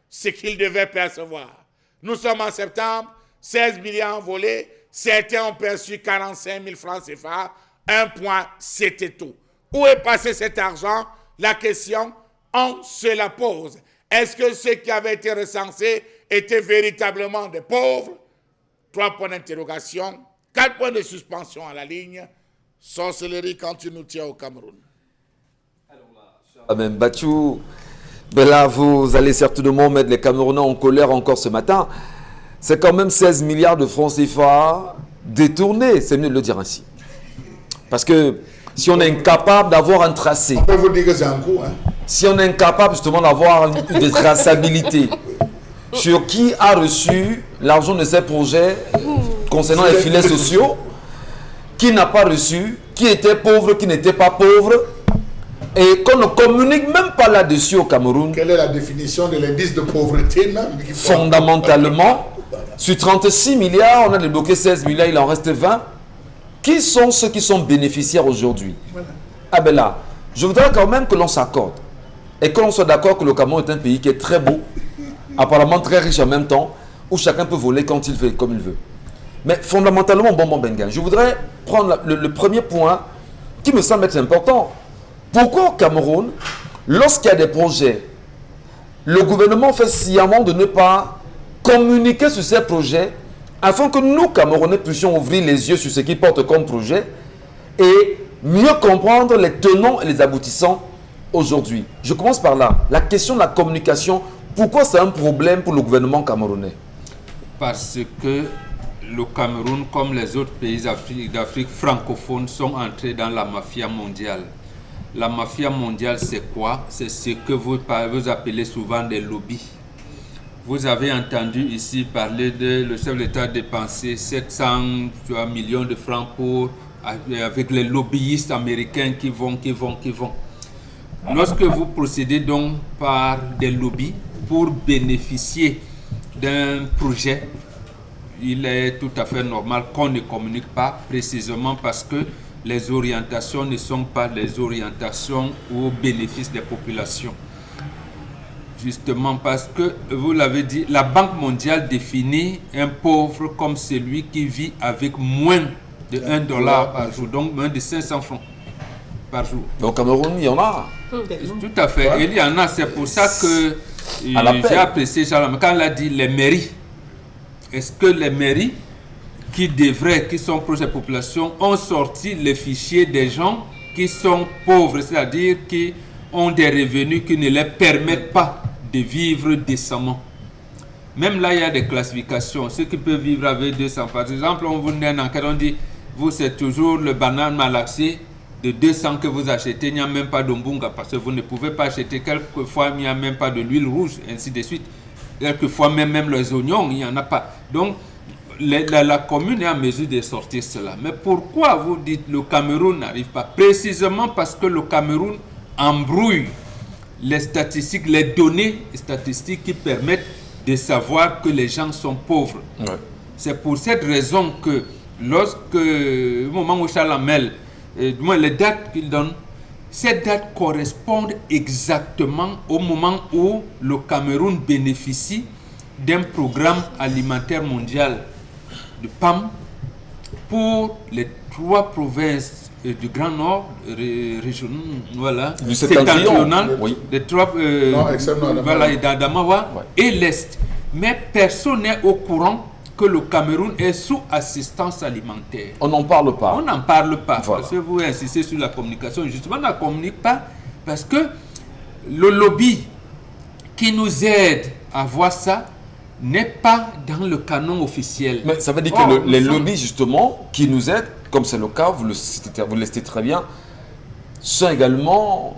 ce qu'ils devaient percevoir. Nous sommes en septembre, 16 millions volés, certains ont perçu 45 000 francs CFA, un point, c'était tout. Où est passé cet argent? La question, on se la pose. Est-ce que ceux qui avaient été recensés étaient véritablement des pauvres? 3 points d'interrogation, 4 points de suspension à la ligne. Sorcellerie quand tu nous tiens au Cameroun. Amen. Bachou, ben là, vous allez certainement mettre les Camerounais en colère encore ce matin. C'est quand même 16 milliards de francs CFA détournés, c'est mieux de le dire ainsi. Parce que si on est incapable d'avoir un tracé, on peut vous dire que c'est un coup, hein? Si on est incapable justement d'avoir une traçabilité sur qui a reçu l'argent de ces projets concernant les filets sociaux, qui n'a pas reçu, qui était pauvre, qui n'était pas pauvre, et qu'on ne communique même pas là-dessus au Cameroun. Quelle est la définition de l'indice de pauvreté même? Fondamentalement, sur 36 milliards, on a débloqué 16 milliards, il en reste 20. Qui sont ceux qui sont bénéficiaires aujourd'hui? Voilà. Ah ben là, je voudrais quand même que l'on s'accorde et que l'on soit d'accord que le Cameroun est un pays qui est très beau, apparemment très riche en même temps, où chacun peut voler quand il veut, comme il veut. Mais fondamentalement, bon Benga, je voudrais prendre le premier point qui me semble être important. Pourquoi au Cameroun, lorsqu'il y a des projets, le gouvernement fait sciemment de ne pas communiquer sur ces projets afin que nous, Camerounais, puissions ouvrir les yeux sur ce qu'ils portent comme projet et mieux comprendre les tenants et les aboutissants aujourd'hui. Je commence par là. La question de la communication, pourquoi c'est un problème pour le gouvernement camerounais? Parce que le Cameroun, comme les autres pays d'Afrique francophone, sont entrés dans la mafia mondiale. La mafia mondiale, c'est quoi? C'est ce que vous appelez souvent des lobbies. Vous avez entendu ici parler de le chef de l'État dépenser 700 millions de francs avec les lobbyistes américains qui vont. Lorsque vous procédez donc par des lobbies pour bénéficier d'un projet, il est tout à fait normal qu'on ne communique pas, précisément parce que les orientations ne sont pas les orientations au bénéfice des populations. Justement parce que, vous l'avez dit, la Banque mondiale définit un pauvre comme celui qui vit avec moins de $1 par jour, donc moins de 500 francs par jour. Donc au Cameroun, il y en a. Tout à fait, ouais. Il y en a, c'est pour ça que j'ai apprécié Jean, quand il a dit les mairies. Est-ce que les mairies qui sont proches des populations, ont sorti les fichiers des gens qui sont pauvres, c'est-à-dire qui ont des revenus qui ne les permettent pas de vivre décemment. Même là, il y a des classifications. Ceux qui peuvent vivre avec 200, par exemple, on vous donne en cas, on dit, vous, c'est toujours le banane malaxé de 200 que vous achetez, il n'y a même pas d'ombunga, parce que vous ne pouvez pas acheter, quelquefois, il n'y a même pas de l'huile rouge, ainsi de suite. Quelquefois, même les oignons, il n'y en a pas. Donc, la commune est en mesure de sortir cela. Mais pourquoi vous dites le Cameroun n'arrive pas? Précisément parce que le Cameroun embrouille les statistiques, les données statistiques qui permettent de savoir que les gens sont pauvres. Ouais. C'est pour cette raison que lorsque, au moment où Chalamel, les dates qu'il donne, ces dates correspondent exactement au moment où le Cameroun bénéficie d'un programme alimentaire mondial de PAM pour les 3 provinces du Grand Nord, régional, voilà, Du septentrion, oui. les 3, voilà, et d'Adamawa, Ouais. et l'Est. Mais personne n'est au courant que le Cameroun est sous assistance alimentaire. On n'en parle pas. On n'en parle pas, Voilà. parce que vous insistez sur la communication. Justement, on ne communique pas parce que le lobby qui nous aide à voir ça n'est pas dans le canon officiel. Mais ça veut dire Or, que les nous sommes lobbies, justement, qui nous aident, comme c'est le cas, vous le citez très bien, sont également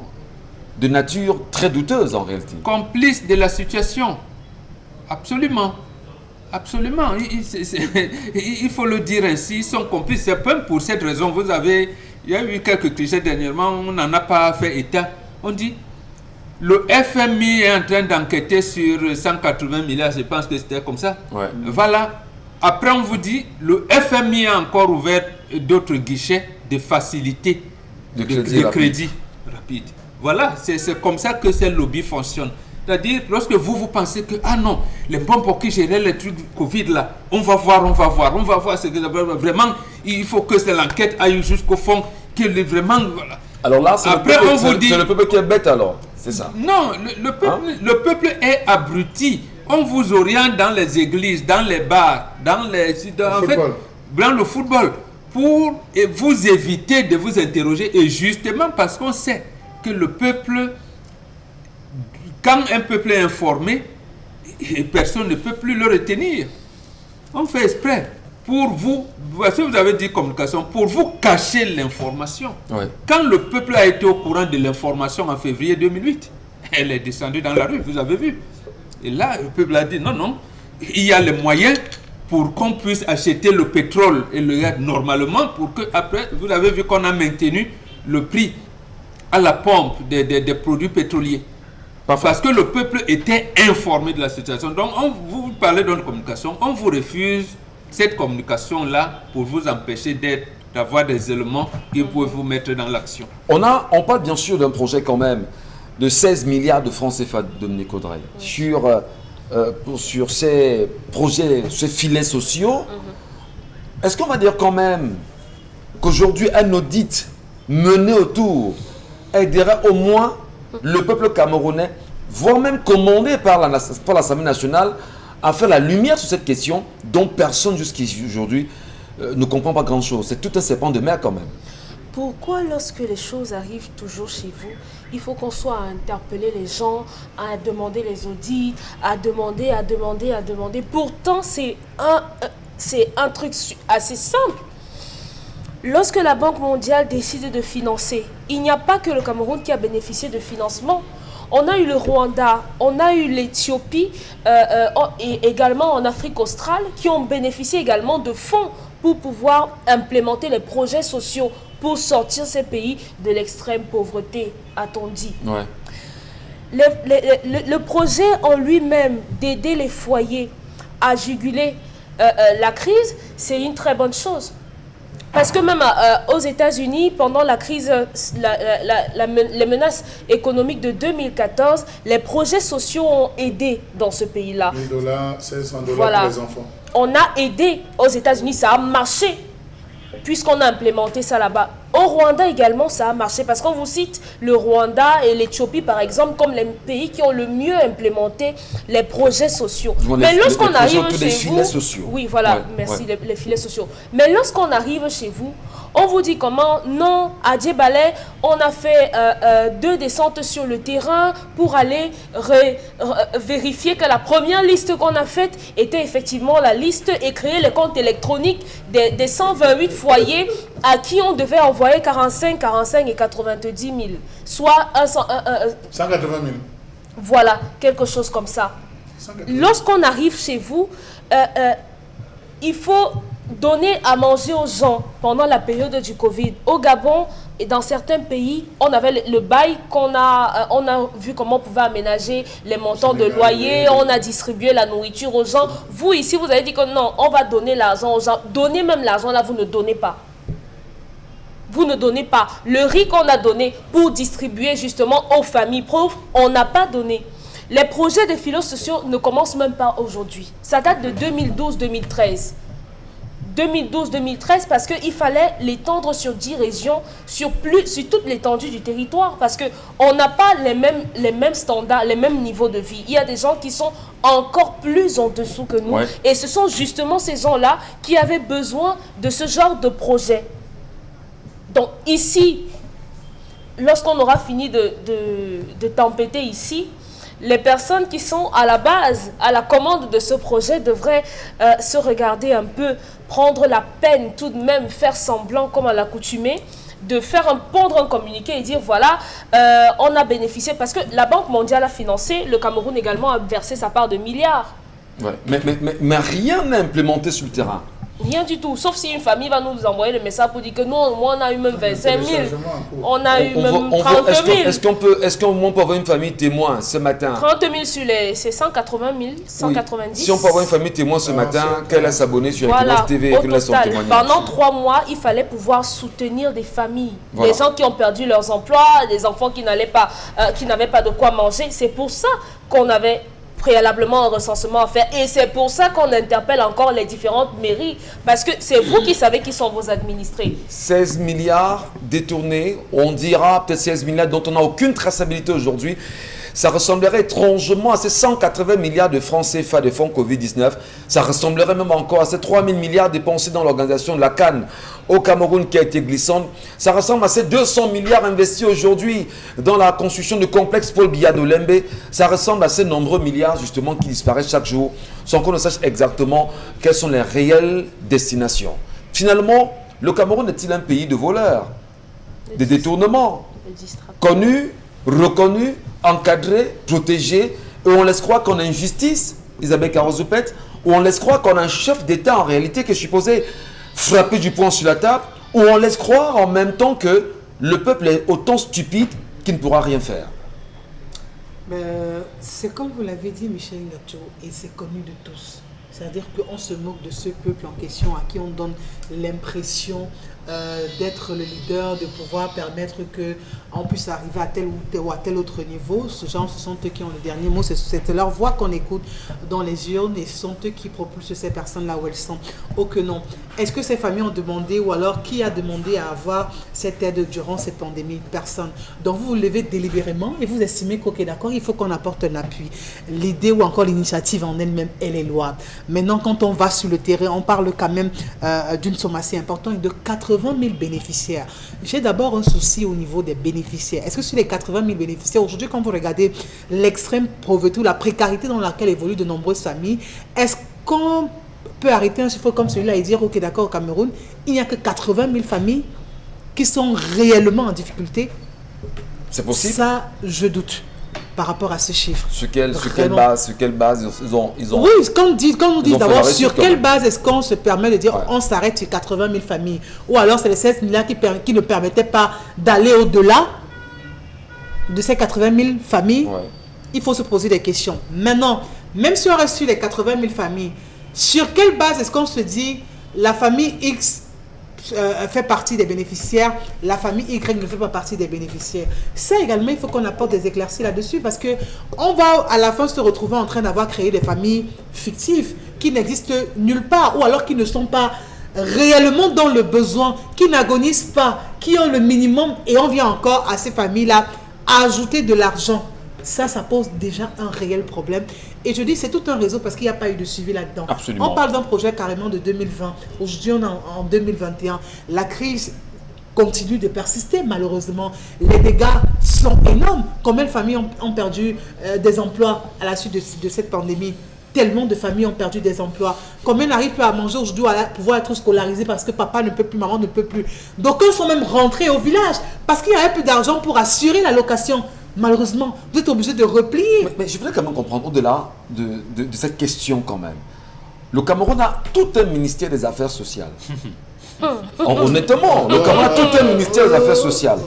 de nature très douteuse en réalité. complices de la situation. Absolument. Absolument. Il faut le dire ainsi, ils sont complices. C'est pas pour cette raison. Il y a eu quelques clichés dernièrement, on n'en a pas fait état. On dit, le FMI est en train d'enquêter sur 180 milliards, je pense que c'était comme ça. Ouais. Voilà. Après, on vous dit, le FMI a encore ouvert d'autres guichets de facilité De de crédit crédit rapide. Voilà, c'est comme ça que ces lobbies fonctionnent. C'est-à-dire, lorsque vous pensez que, ah non, les bons pour qui gérer les trucs Covid là, on va voir. Vraiment, il faut que l'enquête aille jusqu'au fond, que vraiment, voilà. Alors là, c'est Après, on vous dit- le peuple qui est bête alors, c'est ça. Non, le peuple est abruti. On vous oriente dans les églises, dans les bars, dans le football, pour vous éviter de vous interroger. Et justement parce qu'on sait que le peuple, quand un peuple est informé, personne ne peut plus le retenir. On fait exprès pour vous, parce que vous avez dit communication, pour vous cacher l'information. Ouais. Quand le peuple a été au courant de l'information en février 2008, elle est descendue dans la rue, vous avez vu. Et là, le peuple a dit non, il y a les moyens pour qu'on puisse acheter le pétrole et le gaz normalement, pour que après, vous avez vu qu'on a maintenu le prix à la pompe des produits pétroliers. Parce que le peuple était informé de la situation. Donc, vous parlez de communication, on vous refuse cette communication-là pour vous empêcher d'avoir des éléments qui peuvent vous mettre dans l'action. On parle bien sûr d'un projet quand même de 16 milliards de francs CFA, Dominique Audrey, sur ces projets, ces filets sociaux. Est-ce qu'on va dire quand même qu'aujourd'hui, un audit mené autour aiderait au moins le peuple camerounais, voire même commandé par l'Assemblée nationale, à faire la lumière sur cette question dont personne jusqu'ici aujourd'hui ne comprend pas grand-chose. C'est tout un serpent de mer quand même. Pourquoi lorsque les choses arrivent toujours chez vous, il faut qu'on soit à interpeller les gens, à demander les audits, à demander. Pourtant, c'est un truc assez simple. Lorsque la Banque mondiale décide de financer, il n'y a pas que le Cameroun qui a bénéficié de financement. On a eu le Rwanda, on a eu l'Éthiopie et également en Afrique australe qui ont bénéficié également de fonds pour pouvoir implémenter les projets sociaux pour sortir ces pays de l'extrême pauvreté, a-t-on dit. Ouais. Le projet en lui-même d'aider les foyers à juguler la crise, c'est une très bonne chose. Parce que même aux États-Unis, pendant la crise, les menaces économiques de 2014, les projets sociaux ont aidé dans ce pays-là. $1 000, $500 Voilà. pour les enfants. On a aidé aux États-Unis, ça a marché, puisqu'on a implémenté ça là-bas. Au Rwanda également, ça a marché, parce qu'on vous cite le Rwanda et l'Éthiopie, par exemple, comme les pays qui ont le mieux implémenté les projets sociaux. Mais lorsqu'on arrive chez vous... filets sociaux. Oui, voilà, Ouais, merci, ouais. Les filets sociaux. Mais lorsqu'on arrive chez vous, on vous dit comment? Non, à Djebale, on a fait 2 descentes sur le terrain pour aller vérifier que la première liste qu'on a faite était effectivement la liste et créer les comptes électroniques des 128 foyers à qui on devait envoyer 45 et 90 000. Soit 180 000. voilà, quelque chose comme ça. 180 000. Lorsqu'on arrive chez vous, il faut donner à manger aux gens pendant la période du Covid. Au Gabon et dans certains pays, on avait le bail on a vu comment on pouvait aménager les montants de loyer, on a distribué la nourriture aux gens. Vous ici, vous avez dit que non, on va donner l'argent aux gens. Donnez même l'argent là, vous ne donnez pas. Vous ne donnez pas. Le riz qu'on a donné pour distribuer justement aux familles pauvres, on n'a pas donné. Les projets de filets sociaux ne commencent même pas aujourd'hui. Ça date de 2012-2013. 2012-2013 parce qu'il fallait l'étendre sur 10 régions, sur toute l'étendue du territoire parce qu'on n'a pas les mêmes standards, les mêmes niveaux de vie. Il y a des gens qui sont encore plus en dessous que nous et ce sont justement ces gens-là qui avaient besoin de ce genre de projet. Donc ici, lorsqu'on aura fini de tempêter ici, les personnes qui sont à la base, à la commande de ce projet devraient se regarder un peu, prendre la peine tout de même, faire semblant comme à l'accoutumée, de pondre un communiqué et dire voilà, on a bénéficié, parce que la Banque mondiale a financé, le Cameroun également a versé sa part de milliards. Ouais. Mais rien n'est implémenté sur le terrain. Rien du tout, sauf si une famille va nous envoyer le message pour dire que nous, on a eu même 25 000, on a eu même 30 000. Est-ce qu'on peut avoir une famille témoin ce matin? 30 000 sur c'est 180 000, 190. Oui. Si on peut avoir une famille témoin ce matin, qu'elle a s'abonné sur Equinos TV et qu'elle a son témoignage. Pendant 3 mois, il fallait pouvoir soutenir des familles, des gens qui ont perdu leurs emplois, des enfants qui n'avaient pas de quoi manger. C'est pour ça qu'on avait préalablement un recensement à faire et c'est pour ça qu'on interpelle encore les différentes mairies parce que c'est vous qui savez qui sont vos administrés. 16 milliards détournés, on dira peut-être 16 milliards dont on n'a aucune traçabilité aujourd'hui. Ça ressemblerait étrangement à ces 180 milliards de francs CFA de fonds Covid-19. Ça ressemblerait même encore à ces 3 000 milliards dépensés dans l'organisation de la Cannes au Cameroun qui a été glissante. Ça ressemble à ces 200 milliards investis aujourd'hui dans la construction du complexe Paul Biya d'Olembe. Ça ressemble à ces nombreux milliards justement qui disparaissent chaque jour sans qu'on ne sache exactement quelles sont les réelles destinations. Finalement, le Cameroun est-il un pays de voleurs, de détournements, connus, reconnus, encadré, protégé, et on laisse croire qu'on a une justice, Isabelle Carrozoupet, ou on laisse croire qu'on a un chef d'État en réalité qui est supposé frapper du poing sur la table, ou on laisse croire en même temps que le peuple est autant stupide qu'il ne pourra rien faire. C'est comme vous l'avez dit, Michel Ngacho, et c'est connu de tous. C'est-à-dire qu'on se moque de ce peuple en question à qui on donne l'impression d'être le leader, de pouvoir permettre qu'on puisse arriver à tel ou à tel autre niveau. Ce sont eux qui ont le dernier mot, c'est leur voix qu'on écoute dans les urnes et ce sont eux qui propulsent ces personnes là où elles sont. Oh que non. Est-ce que ces familles ont demandé ou alors qui a demandé à avoir cette aide durant cette pandémie? Personne. Donc vous vous levez délibérément et vous estimez qu'ok d'accord, il faut qu'on apporte un appui. L'idée ou encore l'initiative en elle-même, elle est louable. Maintenant quand on va sur le terrain, on parle quand même d'une somme assez importante de 80 000 bénéficiaires. J'ai d'abord un souci au niveau des bénéficiaires. Est-ce que sur les 80 000 bénéficiaires, aujourd'hui, quand vous regardez l'extrême pauvreté ou la précarité dans laquelle évoluent de nombreuses familles, est-ce qu'on peut arrêter un chiffre comme celui-là et dire, ok, d'accord, au Cameroun, il n'y a que 80 000 familles qui sont réellement en difficulté? C'est possible? Ça, je doute par rapport à ce chiffre. Sur quelle base ils ont... Oui, quand on dit d'abord, sur quelle base est-ce qu'on se permet de dire on s'arrête sur 80 000 familles? Ou alors c'est les 16 milliards qui ne permettaient pas d'aller au-delà de ces 80 000 familles? Il faut se poser des questions. Maintenant, même si on reste sur les 80 000 familles, sur quelle base est-ce qu'on se dit la famille X fait partie des bénéficiaires, la famille Y ne fait pas partie des bénéficiaires? Ça également, il faut qu'on apporte des éclaircies là-dessus parce que on va à la fin se retrouver en train d'avoir créé des familles fictives qui n'existent nulle part ou alors qui ne sont pas réellement dans le besoin, qui n'agonisent pas, qui ont le minimum et on vient encore à ces familles-là ajouter de l'argent. Ça pose déjà un réel problème. Et je dis, c'est tout un réseau parce qu'il n'y a pas eu de suivi là-dedans. Absolument. On parle d'un projet carrément de 2020. Aujourd'hui, on est en 2021. La crise continue de persister, malheureusement. Les dégâts sont énormes. Combien de familles ont perdu des emplois à la suite de cette pandémie? Tellement de familles ont perdu des emplois. Combien n'arrivent plus à manger aujourd'hui, à pouvoir être scolarisés parce que papa ne peut plus, maman ne peut plus. Donc, eux sont même rentrés au village parce qu'il n'y avait plus d'argent pour assurer la location. Malheureusement, vous êtes obligé de replier. Mais je voudrais quand même comprendre au-delà de cette question quand même. Le Cameroun a tout un ministère des Affaires sociales. Honnêtement, le Cameroun a tout un ministère des Affaires sociales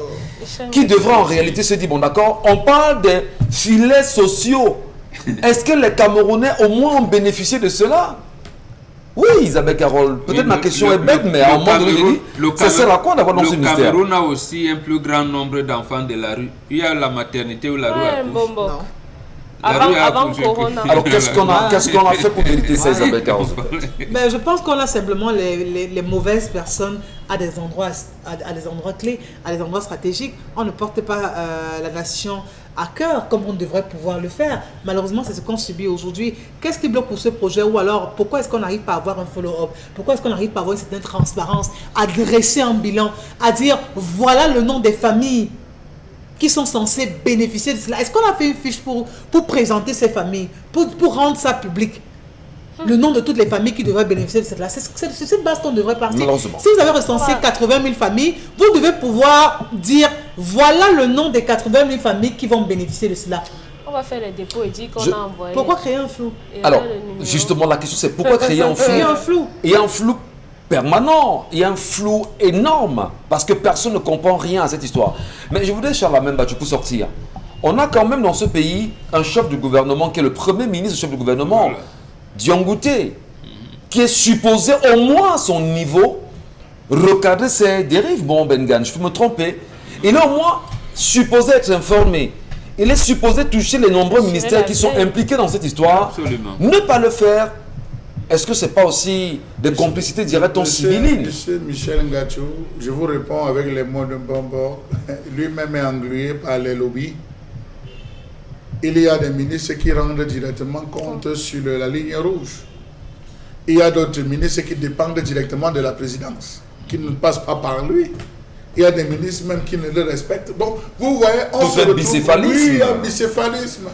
qui devrait en réalité se dire, bon d'accord, on parle des filets sociaux. Est-ce que les Camerounais au moins ont bénéficié de cela? Oui, Isabelle Carole, peut-être ma question est bête, mais à un moment donné, ça sert à quoi d'avoir dans ce ministère? Le Cameroun a aussi un plus grand nombre d'enfants de la rue. Il y a la maternité où la rue accouche. Avant Corona. Alors qu'est-ce qu'on a fait pour mériter ça, Isabelle Carole? Mais je pense qu'on a simplement les mauvaises personnes à des endroits clés, à des endroits stratégiques. On ne porte pas la nation à cœur comme on devrait pouvoir le faire. Malheureusement, c'est ce qu'on subit aujourd'hui. Qu'est-ce qui bloque pour ce projet? Ou alors, pourquoi est-ce qu'on n'arrive pas à avoir un follow-up? Pourquoi est-ce qu'on n'arrive pas à avoir une certaine transparence, à dresser un bilan, à dire voilà le nom des familles qui sont censées bénéficier de cela? Est-ce qu'on a fait une fiche pour présenter ces familles, pour rendre ça public? Le nom de toutes les familles qui devraient bénéficier de cela. C'est cette base qu'on devrait partir. Si vous avez recensé 80 000 familles, vous devez pouvoir dire voilà le nom des 80 000 familles qui vont bénéficier de cela. On va faire les dépôts et dire qu'on a envoyé. Pourquoi créer un flou? Alors, justement, la question c'est pourquoi créer un flou? Il y a un flou permanent, il y a un flou énorme parce que personne ne comprend rien à cette histoire. Mais je voudrais, Charles Amemba, pour sortir. On a quand même dans ce pays un chef du gouvernement qui est le premier ministre chef du gouvernement. Voilà. Diangote, qui est supposé au moins à son niveau recadrer ses dérives. Bon, Bengan, je peux me tromper. Il est au moins supposé être informé. Il est supposé toucher les nombreux ministères qui sont impliqués dans cette histoire. Absolument. Ne pas le faire. Est-ce que ce n'est pas aussi des complicités, dirait-on, civiliennes? Monsieur Michel Ngacho, je vous réponds avec les mots de Mbombo. Lui-même est englué par les lobbies. Il y a des ministres qui rendent directement compte sur la ligne rouge. Il y a d'autres ministres qui dépendent directement de la présidence, qui ne passent pas par lui. Il y a des ministres même qui ne le respectent. Donc, vous voyez, on se retrouve... bicéphalisme. Oui, il y a un bicéphalisme.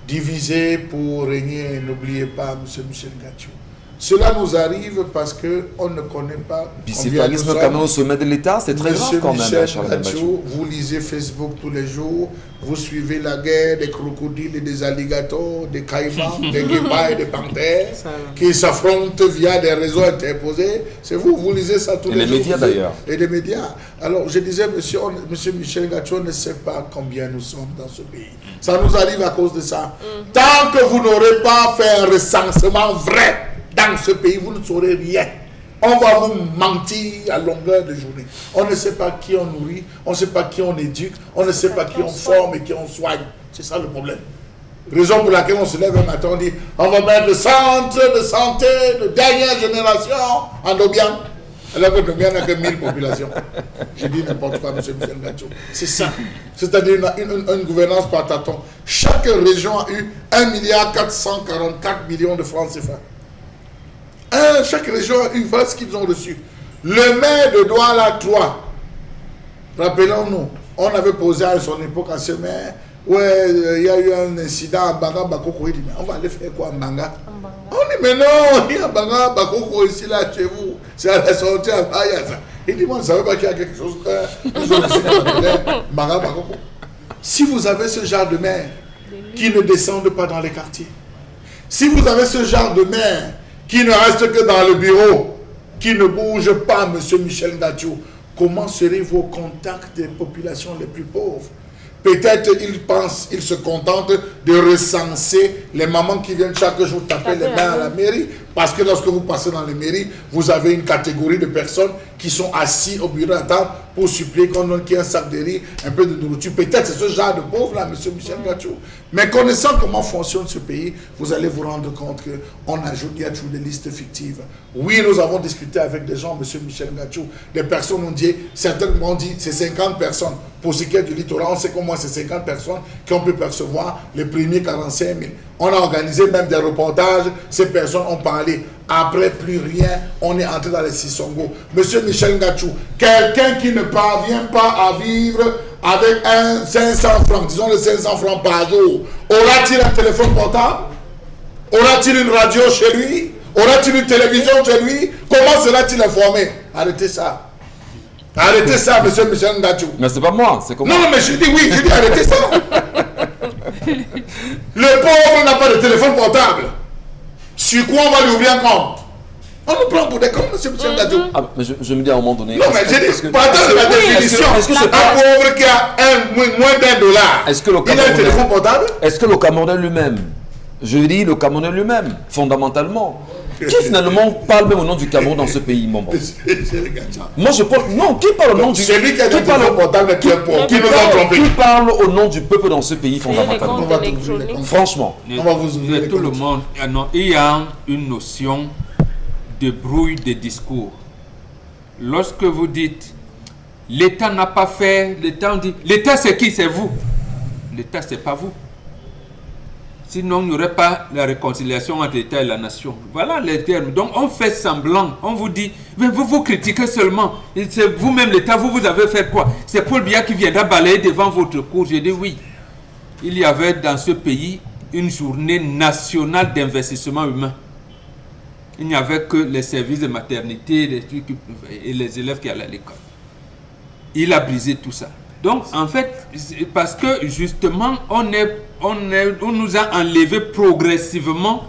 Divisé pour régner, n'oubliez pas, M. Michel Ngacho. Cela nous arrive parce qu'on ne connaît pas... Bicéphalisme quand même au sommet de l'État, c'est très grave quand même, Charles Ngacho, vous lisez Facebook tous les jours, vous suivez la guerre des crocodiles et des alligators, des caïmans, des guépards et des panthères qui s'affrontent via des réseaux interposés. C'est vous, vous lisez ça tous les jours. Et les médias d'ailleurs. Et les médias. Alors je disais, monsieur Michel Ngacho ne sait pas combien nous sommes dans ce pays. Ça nous arrive à cause de ça. Tant que vous n'aurez pas fait un recensement vrai dans ce pays, vous ne saurez rien. On va vous mentir à longueur de journée. On ne sait pas qui on nourrit, on ne sait pas qui on éduque, on ne sait pas qui on forme et qui on soigne. C'est ça le problème. Raison pour laquelle on se lève un matin, on dit on va mettre le centre de santé de dernière génération en Dobian. Alors que Dobian n'a que 1000 populations. Je dis n'importe quoi, M. Michel Ngacho. C'est ça. C'est-à-dire une gouvernance par tâtons. Chaque région a eu 1,444 milliard de francs CFA. Chaque région a eu, voilà ce qu'ils ont reçu. Le maire de Douala 3, rappelons-nous, on avait posé à son époque à ce maire, ouais, il y a eu un incident à Banga Bakoko, il dit, mais on va aller faire quoi à Banga? On dit, mais non, il y a Banga Bakoko ici, là, chez vous, c'est à la sortie à Bayasa. Il dit, moi, je ne savais pas qu'il y a quelque chose, Banga Bakoko. Si vous avez ce genre de maire qui ne descendent pas dans les quartiers, si vous avez ce genre de maire qui ne reste que dans le bureau, qui ne bouge pas, M. Michel Ngacho, comment seraient vos contacts des populations les plus pauvres? Peut-être ils se contentent de recenser les mamans qui viennent chaque jour taper les mains à la mairie. Parce que lorsque vous passez dans les mairies, vous avez une catégorie de personnes qui sont assis au bureau d'attente pour supplier qu'on donne un sac de riz, un peu de nourriture. Peut-être c'est ce genre de pauvres-là, M. Michel Ngacho. Mais connaissant comment fonctionne ce pays, vous allez vous rendre compte qu'on ajoute, il y a toujours des listes fictives. Oui, nous avons discuté avec des gens, M. Michel Ngacho. Des personnes ont dit, certains m'ont dit, c'est 50 personnes. Pour ce qui est du littoral, on sait qu'au moins c'est 50 personnes qui ont pu percevoir les premiers 45 000. On a organisé même des reportages, ces personnes ont parlé. Après, plus rien, on est entré dans les Sissongo. Monsieur Michel Ngacho, quelqu'un qui ne parvient pas à vivre avec un 500 francs, disons les 500 francs par jour, aura-t-il un téléphone portable? Aura-t-il une radio chez lui? Aura-t-il une télévision chez lui? Comment sera-t-il informé? Arrêtez ça. Arrêtez ça, monsieur Michel Ngacho. Mais c'est pas moi, c'est comment? Non, mais je dis oui, je dis arrêtez ça. Le pauvre n'a pas de téléphone portable. Sur quoi on va lui ouvrir un compte? On nous prend pour des cons, monsieur Michel Dadjo. Ah, mais je me dis à un moment donné... Non, mais j'ai dit, partant de la définition, est-ce que c'est un pauvre qui a moins d'$1, est-ce que le il a un téléphone portable? Est-ce que le Camerounais lui-même, je dis le Camerounais lui-même, fondamentalement, qui finalement parle même au nom du Cameroun dans ce pays, Mombo? Moi je parle... Non, qui parle au nom du... Celui qui a un téléphone portable, qui nous a trompé. Qui parle au nom du peuple dans ce pays, fondamentalement? On va t'ouvrir les comptes. Franchement. On va vous ouvrir les Tout le comptes. monde. Ah non, il y a une notion de brouille de discours. Lorsque vous dites l'État n'a pas fait, l'État, on dit l'État c'est qui? C'est vous. L'État c'est pas vous. Sinon il n'y aurait pas la réconciliation entre l'État et la nation. Voilà les termes. Donc on fait semblant, on vous dit, mais vous critiquez seulement. Et c'est vous-même l'État, vous avez fait quoi? C'est Paul Biya qui viendra balayer devant votre cour. J'ai dit oui. Il y avait dans ce pays une journée nationale d'investissement humain. Il n'y avait que les services de maternité les trucs, et les élèves qui allaient à l'école. Il a brisé tout ça. Donc, en fait, parce que justement, on nous a enlevé progressivement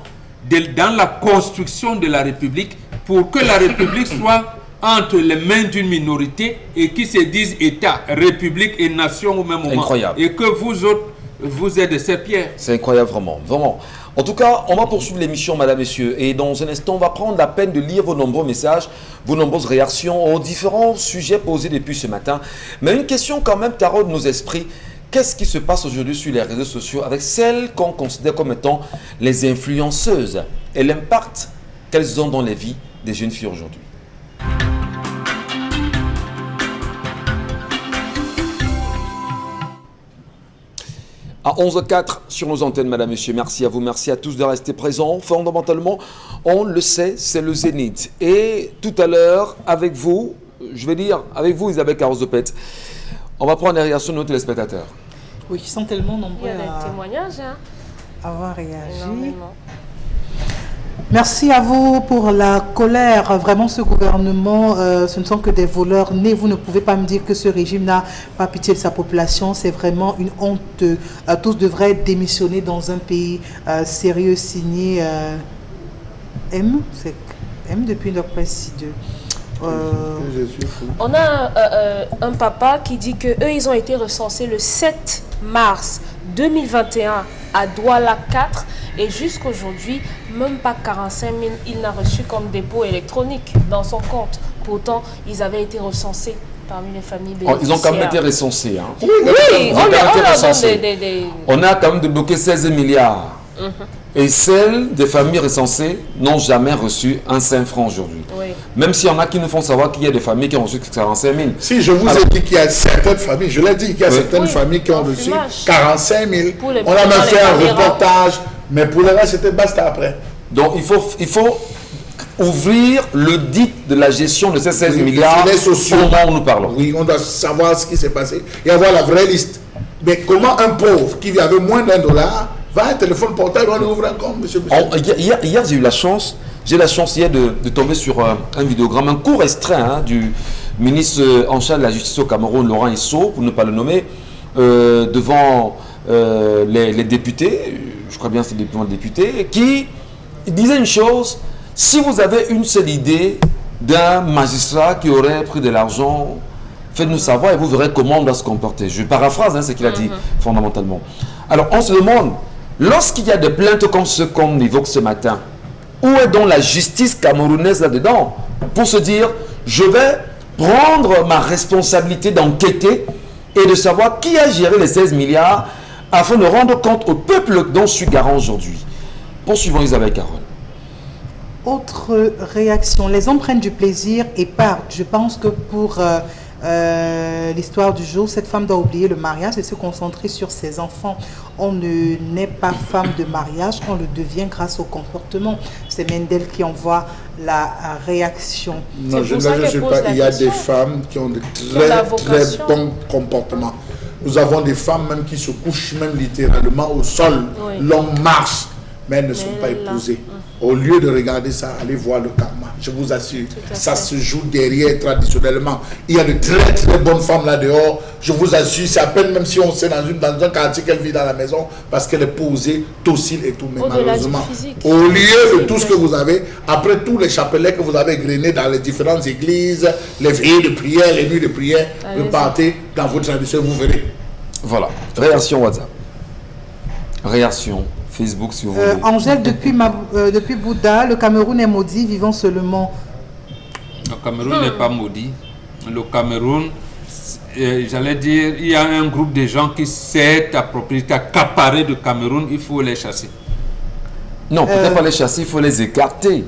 dans la construction de la République pour que la République soit entre les mains d'une minorité et qui se disent État, République et nation au même moment. Incroyable. Et que vous autres, vous êtes de ces pierres. C'est incroyable, vraiment. Vraiment. En tout cas, on va poursuivre l'émission, madame, messieurs. Et dans un instant, on va prendre la peine de lire vos nombreux messages, vos nombreuses réactions aux différents sujets posés depuis ce matin. Mais une question quand même taraude nos esprits. Qu'est-ce qui se passe aujourd'hui sur les réseaux sociaux avec celles qu'on considère comme étant les influenceuses et l'impact qu'elles ont dans les vies des jeunes filles aujourd'hui? À 11h04 sur nos antennes, madame, monsieur. Merci à vous, merci à tous de rester présents. Fondamentalement, on le sait, c'est le Zénith. Et tout à l'heure, avec vous, je vais dire, avec vous, Isabelle Carozopet, on va prendre les réactions de nos téléspectateurs. Oui, ils sont tellement Il nombreux y a des témoignages, hein. à avoir réagi. Énormément. Merci à vous pour la colère. Vraiment, ce gouvernement, ce ne sont que des voleurs nés. Vous ne pouvez pas me dire que ce régime n'a pas pitié de sa population. C'est vraiment une honte. Tous devraient démissionner dans un pays sérieux, signé M. C'est M depuis notre presse 2. On a un papa qui dit que eux ils ont été recensés le 7 mars 2021 à Douala 4 et jusqu'aujourd'hui, même pas 45 000 il n'a reçu comme dépôt électronique dans son compte. Pourtant, ils avaient été recensés parmi les familles bénéficiaires. Ils ont quand même été recensés. Hein. Oui, on leur donne des... On a quand même débloqué 16 milliards. Et celles des familles recensées n'ont jamais reçu un 5 francs aujourd'hui. Oui. Même s'il y en a qui nous font savoir qu'il y a des familles qui ont reçu 45 000. Si je vous ai dit qu'il y a certaines familles, je l'ai dit qu'il y a certaines familles qui ont reçu 45 000. On a même fait un reportage, mais pour le reste, c'était basta après. Donc il faut ouvrir le dit de la gestion de ces 16 milliards au moment où nous parlons. Oui, on doit savoir ce qui s'est passé et avoir la vraie liste. Mais comment un pauvre qui vit avec moins d'$1 va à un téléphone portable, on lui ouvre un compte, monsieur Hier, j'ai eu la chance, hier de tomber sur un vidéogramme, un court extrait du ministre en charge de la justice au Cameroun, Laurent Isso, pour ne pas le nommer, devant les députés, je crois bien que c'est devant les députés, qui disait une chose: si vous avez une seule idée d'un magistrat qui aurait pris de l'argent, faites-nous savoir et vous verrez comment on doit se comporter. Je paraphrase ce qu'il a dit fondamentalement. Alors on se demande, lorsqu'il y a des plaintes comme ce qu'on évoque ce matin, où est donc la justice camerounaise là-dedans pour se dire, je vais prendre ma responsabilité d'enquêter et de savoir qui a géré les 16 milliards afin de rendre compte au peuple dont je suis garant aujourd'hui. Poursuivons Isabelle Caron. Autre réaction, les hommes prennent du plaisir et partent. Je pense que pour l'histoire du jour, cette femme doit oublier le mariage et se concentrer sur ses enfants. On ne naît pas femme de mariage, on le devient grâce au comportement. C'est Mendel qui envoie la réaction. Non, je ne sais pas. Il y a des femmes qui ont de très bons comportements. Nous avons des femmes même qui se couchent même littéralement au sol, longue marche, mais elles ne sont pas épousées. Au lieu de regarder ça, allez voir le karma. je vous assure. à Ça fait. se joue derrière traditionnellement. Il y a de très très bonnes femmes là dehors. Je vous assure, c'est à peine même si on sait dans un quartier qu'elle vit dans la maison parce qu'elle est posée, docile et tout. Mais Au-delà du malheureusement, physique. au lieu de tout ce que vous avez, après tous les chapelets que vous avez grainés dans les différentes églises, les veillées de prière, les nuits de prière, Allez-y. repartez dans votre tradition, vous verrez. Voilà. Réaction WhatsApp. Réaction Facebook si vous voulez. Angèle, depuis Bouddha, le Cameroun est maudit, vivons seulement. Le Cameroun n'est pas maudit. Le Cameroun, j'allais dire, il y a un groupe de gens qui s'est approprié, accaparé du Cameroun, il faut les chasser. Non, peut-être pas les chasser, il faut les écarter.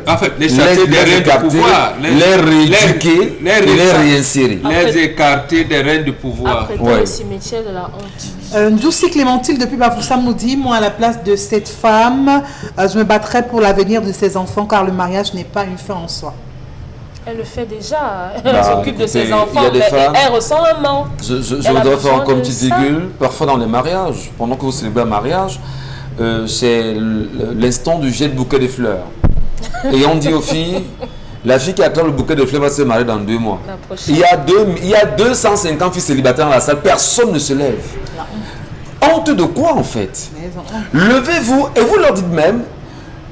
En fait les chasser des règnes de pouvoir. les rééduquer et les réinsérer. Les écarter des règnes de pouvoir. Après Ouais. le cimetière de la honte. Ndjoussi Clémentine, depuis Bafoussam, nous dit, moi à la place de cette femme, je me battrai pour l'avenir de ses enfants car le mariage n'est pas une fin en soi. Elle le fait déjà. Elle Bah, s'occupe de écoutez, ses enfants. il y a des mais femmes- Elle ressent un manque. Je Elle a voudrais besoin faire comme de petite ça. virgule. Parfois dans les mariages, pendant que vous célébrez un mariage, c'est l'instant du jet de bouquet de fleurs. Et on dit aux filles, la fille qui acclame le bouquet de fleurs va se marier dans 2 mois. La prochaine. Il y a 250 filles célibataires dans la salle, personne ne se lève. Honte de quoi en fait? Mais elles ont honte. Levez-vous et vous leur dites même,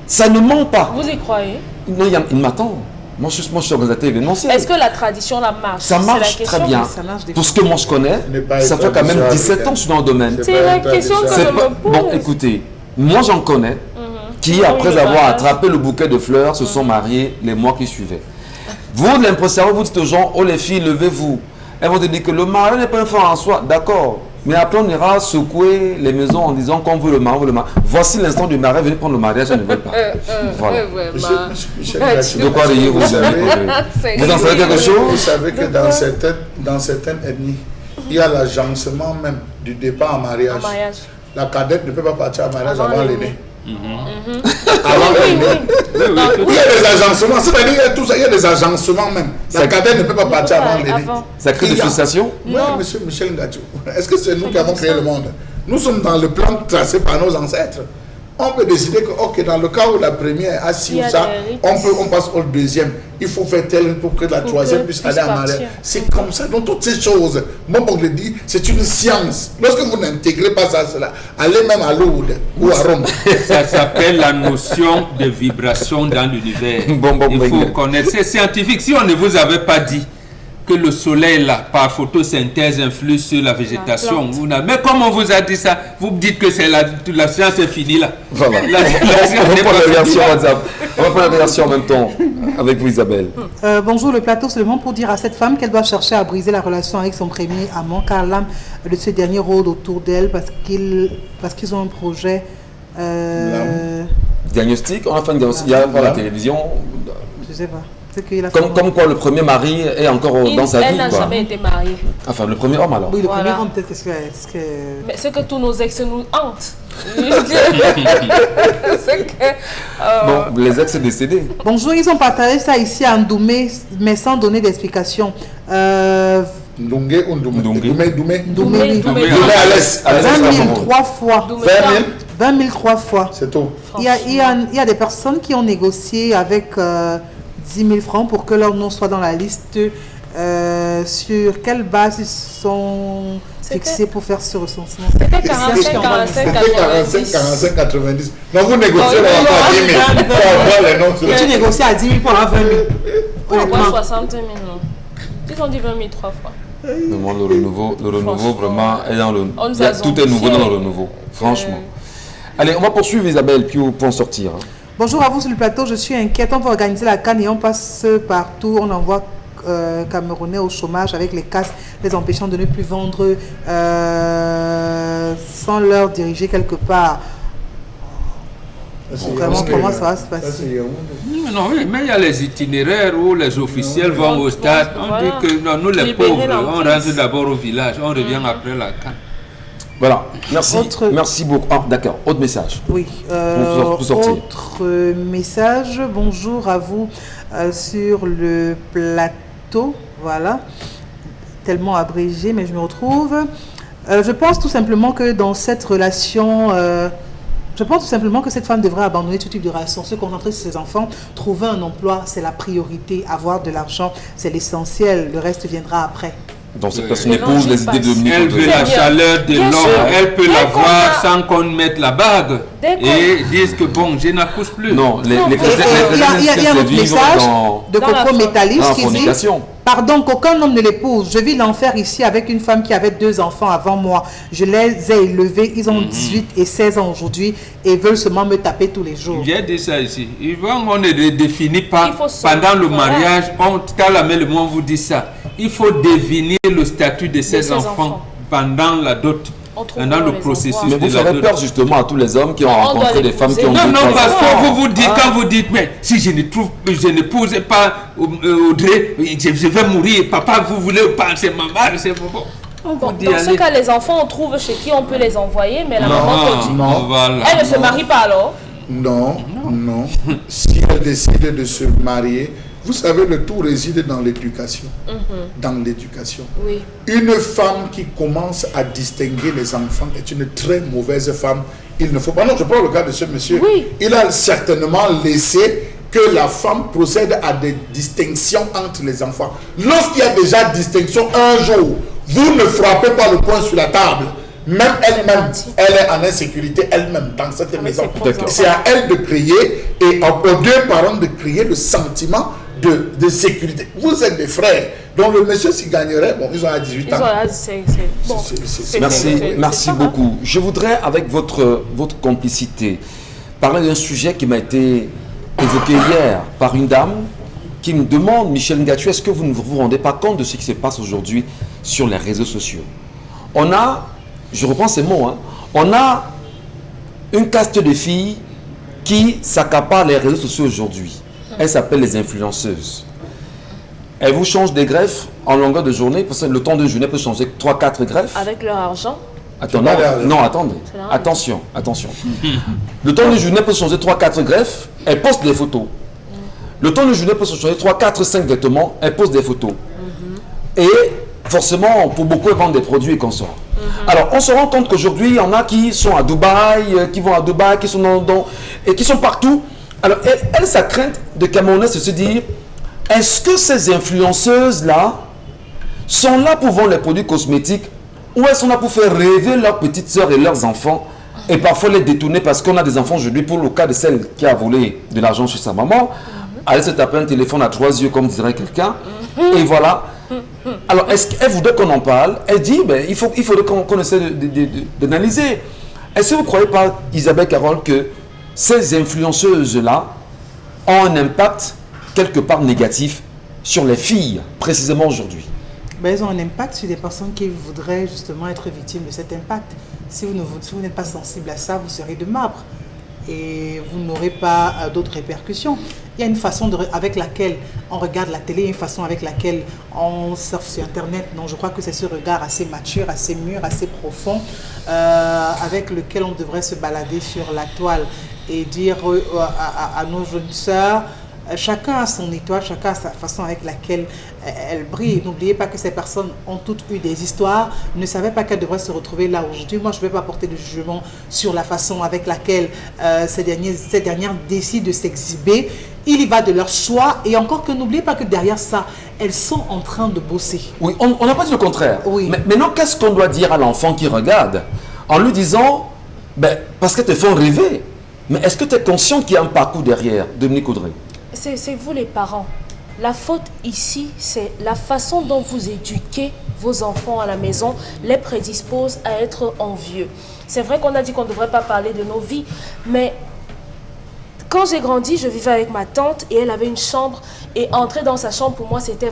ça ne ment pas. Vous y croyez? Non, il m'attend. Moi je suis organisateur événementiel. Est-ce que la tradition, la marche? Ça C'est la marche question. très bien. Ça marche des Pour ce que moi je connais, Ce n'est pas ça une fait quand même tradition 17 ans que je suis dans le domaine. C'est la question que C'est je pas- me pose. Bon, écoutez, moi j'en connais qui, Oui, après le avoir mariage. attrapé le bouquet de fleurs, se sont mariés les mois qui suivaient. Vous, l'impression, vous dites aux gens, oh les filles, levez-vous. Elles vont te dire que le mariage n'est pas un fait en soi, d'accord. Mais après, on ira secouer les maisons en disant qu'on veut le mariage, on veut le mariage. Voici l'instant du mariage, venez prendre le mariage, elles ne veulent pas. Voilà. Michel Ouais, Gachou, De quoi riez vous vous savez, Vous en savez quelque vous chose? savez que dans certaines ethnies, il y a l'agencement même du départ en mariage. En mariage. La cadette ne peut pas partir en mariage Avant avant l'aîné. l'aîné. Avant Oui, l'aîné. oui. Il y a des agencements, c'est-à-dire qu'il y a tout ça, il y a des agencements même. La Ça- cadette ne peut pas partir avant l'aîné. Avant. Ça crée des Il y a- frustrations? Oui, Non. monsieur Michel Ngachou. Est-ce que c'est nous qui avons comme créé ça. le monde? Nous sommes dans le plan tracé par nos ancêtres. On peut décider que, ok, dans le cas où la première a si Il y ou a ça, des rites. on passe au deuxième. Il faut faire tel pour que la Pour troisième que puisse puisse aller en mariage. partir. C'est comme ça. Donc, toutes ces choses, moi, on le dit, c'est une science. Lorsque vous n'intégrez pas ça, cela, allez même à Lourdes ou à Rome. Ça s'appelle la notion de vibration dans l'univers. Bon, Il faut bon. connaître. C'est scientifique. Si on ne vous avait pas dit que le soleil, là, par photosynthèse, influe sur la végétation, plante. mais comme on vous a dit ça, vous me dites que c'est la science est finie là. Voilà. La science On va n'est prendre pas la version finie. WhatsApp. On va prendre la version en même temps avec vous, Isabelle. Bonjour, le plateau seulement pour dire à cette femme qu'elle doit chercher à briser la relation avec son premier amant car l'âme de ce dernier rôde autour d'elle parce qu'ils ont un projet. Diagnostic, on a fait un diagnostic. Il y a par la télévision. Je sais pas. C'est qu'il a Comme quoi le premier mari est encore dans sa Elle vie. n'a Quoi. jamais été mariée. Enfin, le premier homme alors. Oui, le Voilà. premier homme, peut-être que... Mais c'est que tous nos ex nous hantent. C'est que. Bon, les ex sont décédés. Bonjour, ils ont partagé ça ici à Ndoumé, mais sans donner d'explication. Ndoumbé ou Ndoumé? Ndoumé. Ndoumé. Ndoumé, Doumé, oui. Doumé. Ndoumé à l'est. À l'est, 20 c'est 000 pas bon. 3 fois. Doumé 20 000, 20 000 3 fois. c'est tout. Il y a des personnes qui ont négocié avec 10 000 francs pour que leur nom soit dans la liste. Sur quelle base ils sont C'était- fixés pour faire ce recensement? C'était 45, 45, C'était 45, 90. 45, 90. Donc vous négociez Oh, là, oui, pas oui, 10 000. oui. Pour avoir les noms sur Tu négocies à 10 000 pour avoir 20 000. Pour avoir Honnêtement. 60 000, non. Ils ont dit 20 000 3 fois. Non, le renouveau Franchement, vraiment est dans le. on nous il y a- a tout est nouveau zombifiés. dans le renouveau, franchement. Allez, on va poursuivre Isabelle, puis pour en sortir. hein. Bonjour à vous sur le plateau, je suis inquiète. On va organiser la canne et on passe partout. On envoie Camerounais au chômage avec les casses, les empêchant de ne plus vendre sans leur diriger quelque part. Vraiment, comment ça va se passer? Non, oui, mais il y a les itinéraires où les officiels vont au stade. On Voilà. dit que non, nous les Libérer pauvres, on l'emprise. rentre d'abord au village, on revient après la canne. Voilà, merci. Autre- Merci beaucoup. Ah, d'accord, autre message. Oui. Pour sortir. Autre message. Bonjour à vous sur le plateau. Voilà. Tellement abrégé, mais je me retrouve. Je pense tout simplement que dans cette relation Je pense tout simplement que cette femme devrait abandonner tout type de relation, se concentrer sur ses enfants, trouver un emploi, c'est la priorité, avoir de l'argent, c'est l'essentiel, le reste viendra après. Donc cette personne épouse les idées de Dominique Elle veut Audrey. la chaleur de Bien l'homme, sûr. elle peut Dès la qu'on voir a- sans qu'on mette la bague Dès qu'on- et disent que bon, je n'accouche plus. Non, les Et chrétiens il y a un c'est autre vivre message de Dans la Coco Métalis dans la qui dit fornication. « Pardon, qu'aucun homme ne l'épouse. Je vis l'enfer ici avec une femme qui avait 2 enfants avant moi. Je les ai élevés. Ils ont 18 et 16 ans aujourd'hui et veulent seulement me taper tous les jours. » J'ai dit ça ici. On ne définit pas Il faut se- pendant le voilà. mariage. Quand la mère le monde vous dit ça, il faut définir le statut de ses ses enfants enfants. pendant la dot, On trouvera pendant le les processus envois. Mais vous de la ferez dot. peur justement à tous les hommes qui ont On rencontré doit des femmes qui l'épouser. ont Non, deux, non, trois parce enfants. que vous vous dites, Ah. quand vous dites, mais si je n'épouse pas Audrey, je vais mourir. Papa, vous voulez pas, c'est maman, c'est bon. On Bon, vous dit, dans ce allez. cas, les enfants, on trouve chez qui on peut les envoyer, mais la maman continue. non. Voilà. Elle ne se marie pas alors. Non, non. Si elle décide de se marier, vous savez, le tout réside dans l'éducation. Dans l'éducation. Oui. Une femme qui commence à distinguer les enfants est une très mauvaise femme. Il ne faut pas. Non, je prends le cas de ce monsieur. Oui. Il a certainement laissé que la femme procède à des distinctions entre les enfants. Lorsqu'il y a déjà distinction un jour, vous ne frappez pas le poing sur la table. Même elle-même, parti. elle est en insécurité elle-même dans cette maison. ses propres enfants. C'est à elle de créer et aux 2 parents de créer le sentiment de sécurité. Vous êtes des frères. Donc le monsieur s'y gagnerait. Bon, ils ont à 18 Ils ans. ont bon. C'est- Merci, c'est merci pas mal. beaucoup. Je voudrais, avec votre complicité, parler d'un sujet qui m'a été évoqué hier par une dame qui me demande, Michel Ngatu, est-ce que vous ne vous rendez pas compte de ce qui se passe aujourd'hui sur les réseaux sociaux? On a, je reprends ces mots, hein, on a une caste de filles qui s'accaparent les réseaux sociaux aujourd'hui. Elles s'appellent les influenceuses. Elles vous changent des greffes en longueur de journée, parce que le temps d'une journée peut changer 3-4 greffes. Avec leur argent. Attends, C'est pas grave. non, attendez. C'est la Attention, attention. Le temps d'une journée peut changer 3-4 greffes, elle poste des photos. Le temps d'une journée peut changer 3, 4, 5 vêtements, elle pose des photos. Et forcément, pour beaucoup, elle vend des produits et consorts. Alors, on se rend compte qu'aujourd'hui, il y en a qui sont à Dubaï, qui vont à Dubaï, qui sont et qui sont partout. Alors, elle sa crainte de Camerounais, c'est se dire, est-ce que ces influenceuses-là sont là pour vendre les produits cosmétiques ou elles sont là pour faire rêver leurs petites sœurs et leurs enfants et parfois les détourner parce qu'on a des enfants aujourd'hui, pour le cas de celle qui a volé de l'argent chez sa maman, elle se tape un téléphone à 3 yeux comme dirait quelqu'un et voilà. Alors est-ce qu'elle voudrait qu'on en parle? Elle dit, ben, il faudrait qu'on essaie d'analyser. Est-ce que vous ne croyez pas, Isabelle Carole, que ces influenceuses-là ont un impact quelque part négatif sur les filles, précisément aujourd'hui? Ben, elles ont un impact sur des personnes qui voudraient justement être victimes de cet impact. Si vous n'êtes pas sensible à ça, vous serez de marbre et vous n'aurez pas d'autres répercussions. Il y a une façon avec laquelle on regarde la télé, une façon avec laquelle on surfe sur Internet. Non, je crois que c'est ce regard assez mature, assez mûr, assez profond, avec lequel on devrait se balader sur la toile et dire à nos jeunes sœurs, chacun a son étoile, chacun a sa façon avec laquelle elle brille. N'oubliez pas que ces personnes ont toutes eu des histoires, ne savaient pas qu'elles devraient se retrouver là aujourd'hui. Moi, je ne vais pas porter de jugement sur la façon avec laquelle ces dernières décident de s'exhiber. Il y va de leur choix. Et encore que n'oubliez pas que derrière ça, elles sont en train de bosser. Oui, on n'a pas dit le contraire. Oui. Mais maintenant, qu'est-ce qu'on doit dire à l'enfant qui regarde en lui disant, ben, parce qu'elles te font rêver, mais est-ce que tu es conscient qu'il y a un parcours derrière, Dominique Audrey? C'est vous les parents. La faute ici, c'est la façon dont vous éduquez vos enfants à la maison les prédispose à être envieux. C'est vrai qu'on a dit qu'on ne devrait pas parler de nos vies, mais quand j'ai grandi, je vivais avec ma tante et elle avait une chambre et entrer dans sa chambre pour moi c'était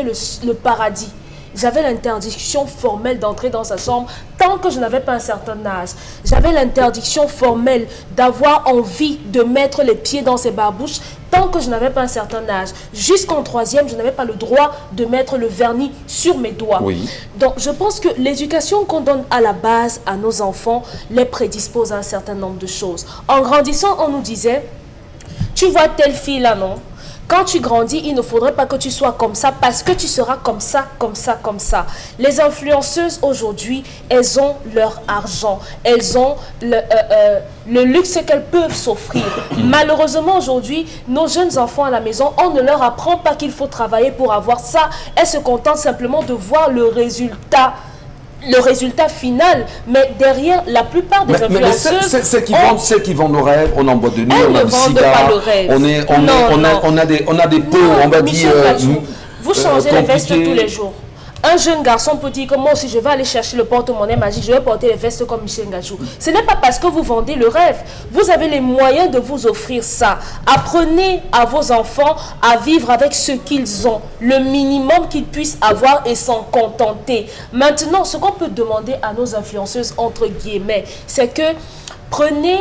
le paradis. J'avais l'interdiction formelle d'entrer dans sa chambre tant que je n'avais pas un certain âge. J'avais l'interdiction formelle d'avoir envie de mettre les pieds dans ses barbouches tant que je n'avais pas un certain âge. Jusqu'en 3e, je n'avais pas le droit de mettre le vernis sur mes doigts. Oui. Donc, je pense que l'éducation qu'on donne à la base à nos enfants les prédispose à un certain nombre de choses. En grandissant, on nous disait, tu vois telle fille là, non? Quand tu grandis, il ne faudrait pas que tu sois comme ça parce que tu seras comme ça, comme ça, comme ça. Les influenceuses aujourd'hui, elles ont leur argent. Elles ont le luxe qu'elles peuvent s'offrir. Malheureusement, aujourd'hui, nos jeunes enfants à la maison, on ne leur apprend pas qu'il faut travailler pour avoir ça. Elles se contentent simplement de voir le résultat final, mais derrière la plupart des influenceuses, celles qui vendent nos rêves, on en boit de nuit, on a du cigare, on a des pots, on va dire vous changez les vestes tous les jours. Un jeune garçon peut dire que moi aussi je vais aller chercher le porte-monnaie magique, je vais porter les vestes comme Michel Ngachou. Ce n'est pas parce que vous vendez le rêve. Vous avez les moyens de vous offrir ça. Apprenez à vos enfants à vivre avec ce qu'ils ont, le minimum qu'ils puissent avoir et s'en contenter. Maintenant, ce qu'on peut demander à nos influenceuses, entre guillemets, c'est que prenez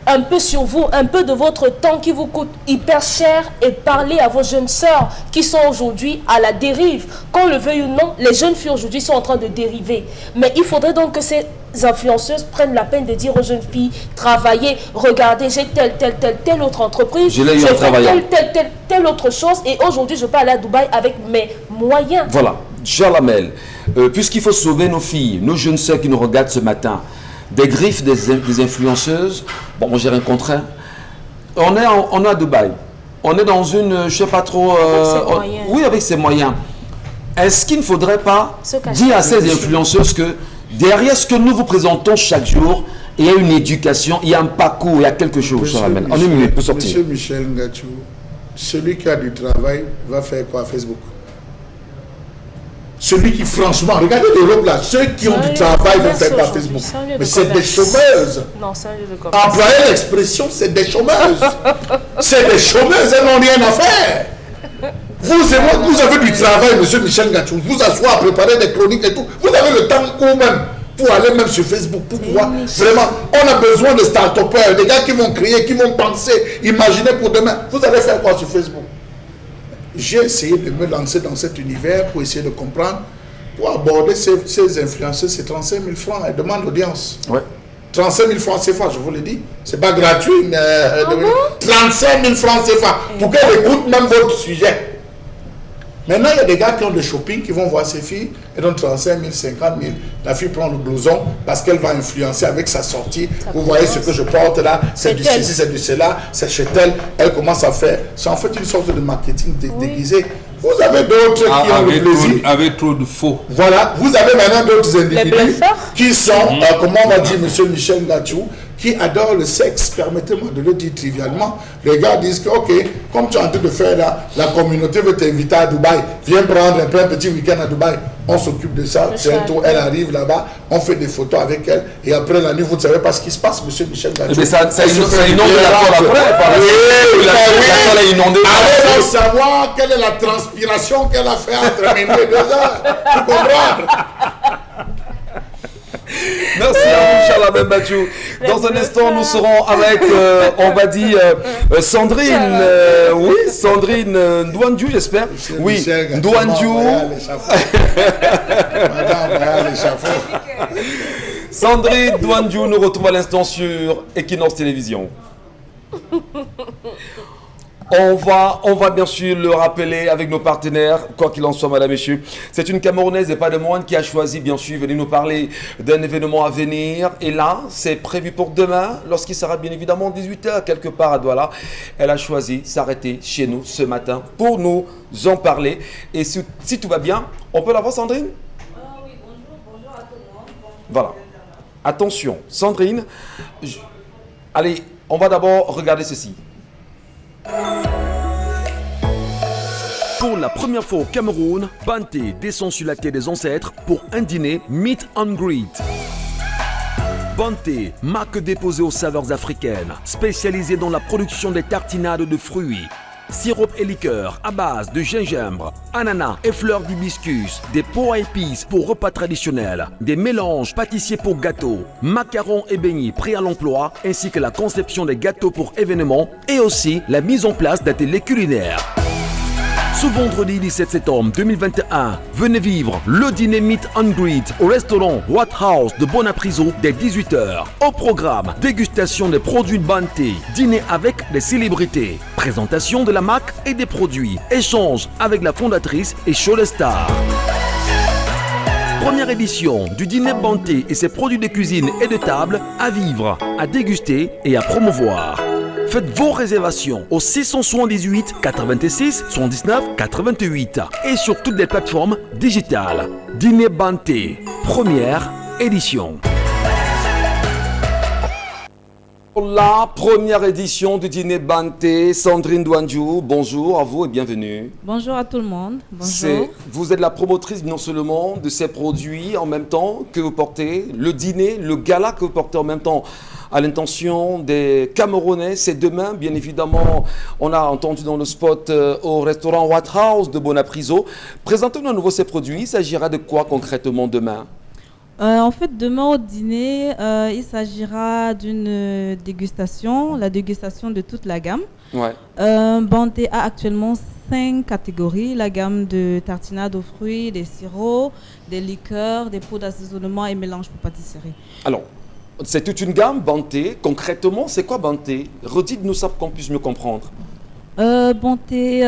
un peu sur vous, un peu de votre temps qui vous coûte hyper cher et parlez à vos jeunes sœurs qui sont aujourd'hui à la dérive. Qu'on le veuille ou non, les jeunes filles aujourd'hui sont en train de dériver. Mais il faudrait donc que ces influenceuses prennent la peine de dire aux jeunes filles, travaillez, regardez, j'ai telle autre entreprise, je fais telle autre chose et aujourd'hui je peux aller à Dubaï avec mes moyens. Voilà, Chalamel, puisqu'il faut sauver nos filles, nos jeunes sœurs qui nous regardent ce matin, des griffes des influenceuses. Bon, moi j'ai rien contre elles. On est à Dubaï. On est dans une, je sais pas trop. Oui, avec ses moyens. Est-ce qu'il ne faudrait pas dire à ces influenceuses que derrière ce que nous vous présentons chaque jour, il y a une éducation, il y a un parcours, il y a quelque chose. Monsieur Michel Ngachou, celui qui a du travail va faire quoi à Facebook? Celui qui, franchement, regardez l'Europe là, ceux qui ont du travail vont faire quoi Facebook? Mais c'est des chômeuses. Non, c'est un lieu de commerce. Employez l'expression, c'est des chômeuses. C'est des chômeuses, elles n'ont rien à faire. Vous et moi, vous avez du travail, monsieur Michel Ngachou, vous asseoir à préparer des chroniques et tout. Vous avez le temps ou même pour aller même sur Facebook, pour pouvoir. Vraiment, on a besoin de start-upers, des gars qui vont créer, qui vont penser, imaginer pour demain. Vous allez faire quoi sur Facebook? J'ai essayé de me lancer dans cet univers pour essayer de comprendre, pour aborder ces influenceurs, c'est 35 000 francs, elles demandent l'audience. Ouais. 35 000 francs CFA, je vous l'ai dit. C'est pas gratuit, mais 35 000 francs CFA pour qu'elles écoutent même votre sujet. Maintenant, il y a des gars qui ont des shopping, qui vont voir ces filles, elles donnent 35 000, 50 000. La fille prend le blouson parce qu'elle va influencer avec sa sortie. Vous voyez ce que je porte là, c'est du ceci, c'est du cela, c'est chez elle. Elle commence à faire. C'est en fait une sorte de marketing déguisé. Vous avez d'autres qui ont le plaisir. Avec trop de faux. Voilà, vous avez maintenant d'autres individus qui sont, comment on va dire, monsieur Michel Ngachou, qui adorent le sexe, permettez-moi de le dire trivialement. Les gars disent que, ok, comme tu es en train de faire là, la communauté veut t'inviter à Dubaï, viens prendre un petit week-end à Dubaï. On s'occupe de ça, bientôt elle arrive là-bas, on fait des photos avec elle, et après la nuit, vous ne savez pas ce qui se passe, monsieur Michel Ngachou. Mais ça inonde la toile après. Oui, allez donc savoir quelle est la transpiration qu'elle a fait entre minuit et 2 heures, pour comprendre. Merci à vous, Chalamel Bachou. Dans un instant, nous serons avec, on va dire, Sandrine. Oui, Sandrine Ndouandjou, j'espère. Oui, Ndouandjou. Sandrine Ndouandjou nous retrouve à l'instant sur Equinox Télévision. On va bien sûr le rappeler avec nos partenaires, quoi qu'il en soit, madame, messieurs. C'est une Camerounaise et pas de moindre qui a choisi, bien sûr, venir nous parler d'un événement à venir. Et là, c'est prévu pour demain, lorsqu'il sera bien évidemment 18h, quelque part à Douala. Elle a choisi s'arrêter chez nous ce matin pour nous en parler. Et si tout va bien, on peut la voir, Sandrine? Oui, bonjour à tout le monde. Voilà. Attention, Sandrine. Allez, on va d'abord regarder ceci. Pour la première fois au Cameroun, Banté descend sur la terre des ancêtres pour un dîner meet and greet. Banté, marque déposée aux saveurs africaines, spécialisée dans la production des tartinades de fruits, sirop et liqueurs à base de gingembre, ananas et fleurs d'hibiscus, des pots à épices pour repas traditionnels, des mélanges pâtissiers pour gâteaux, macarons et beignets prêts à l'emploi, ainsi que la conception des gâteaux pour événements et aussi la mise en place d'ateliers culinaires. Ce vendredi 17 septembre 2021, venez vivre le dîner Meet and Greet au restaurant White House de Bonapriso dès 18h. Au programme, dégustation des produits Banté, dîner avec des célébrités, présentation de la marque et des produits, échange avec la fondatrice et show de stars. Première édition du dîner Banté et ses produits de cuisine et de table à vivre, à déguster et à promouvoir. Faites vos réservations au 678 86 79 88 et sur toutes les plateformes digitales. Dîner Banté, première édition. La première édition du dîner Banté, Sandrine Douandjou, bonjour à vous et bienvenue. Bonjour à tout le monde. Bonjour. Vous êtes la promotrice non seulement de ces produits en même temps que vous portez, le dîner, le gala que vous portez en même temps à l'intention des Camerounais. C'est demain, bien évidemment, on a entendu dans le spot au restaurant White House de Bonapriso. Présentez-nous à nouveau ces produits, il s'agira de quoi concrètement demain ? En fait, demain au dîner, il s'agira d'une dégustation, la dégustation de toute la gamme. Ouais. Banté a actuellement 5 catégories, la gamme de tartinades aux fruits, des sirops, des liqueurs, des pots d'assaisonnement et mélanges pour pâtisserie. Alors, c'est toute une gamme, Banté. Concrètement, c'est quoi Banté? Redites-nous ça pour qu'on puisse mieux comprendre. Banté,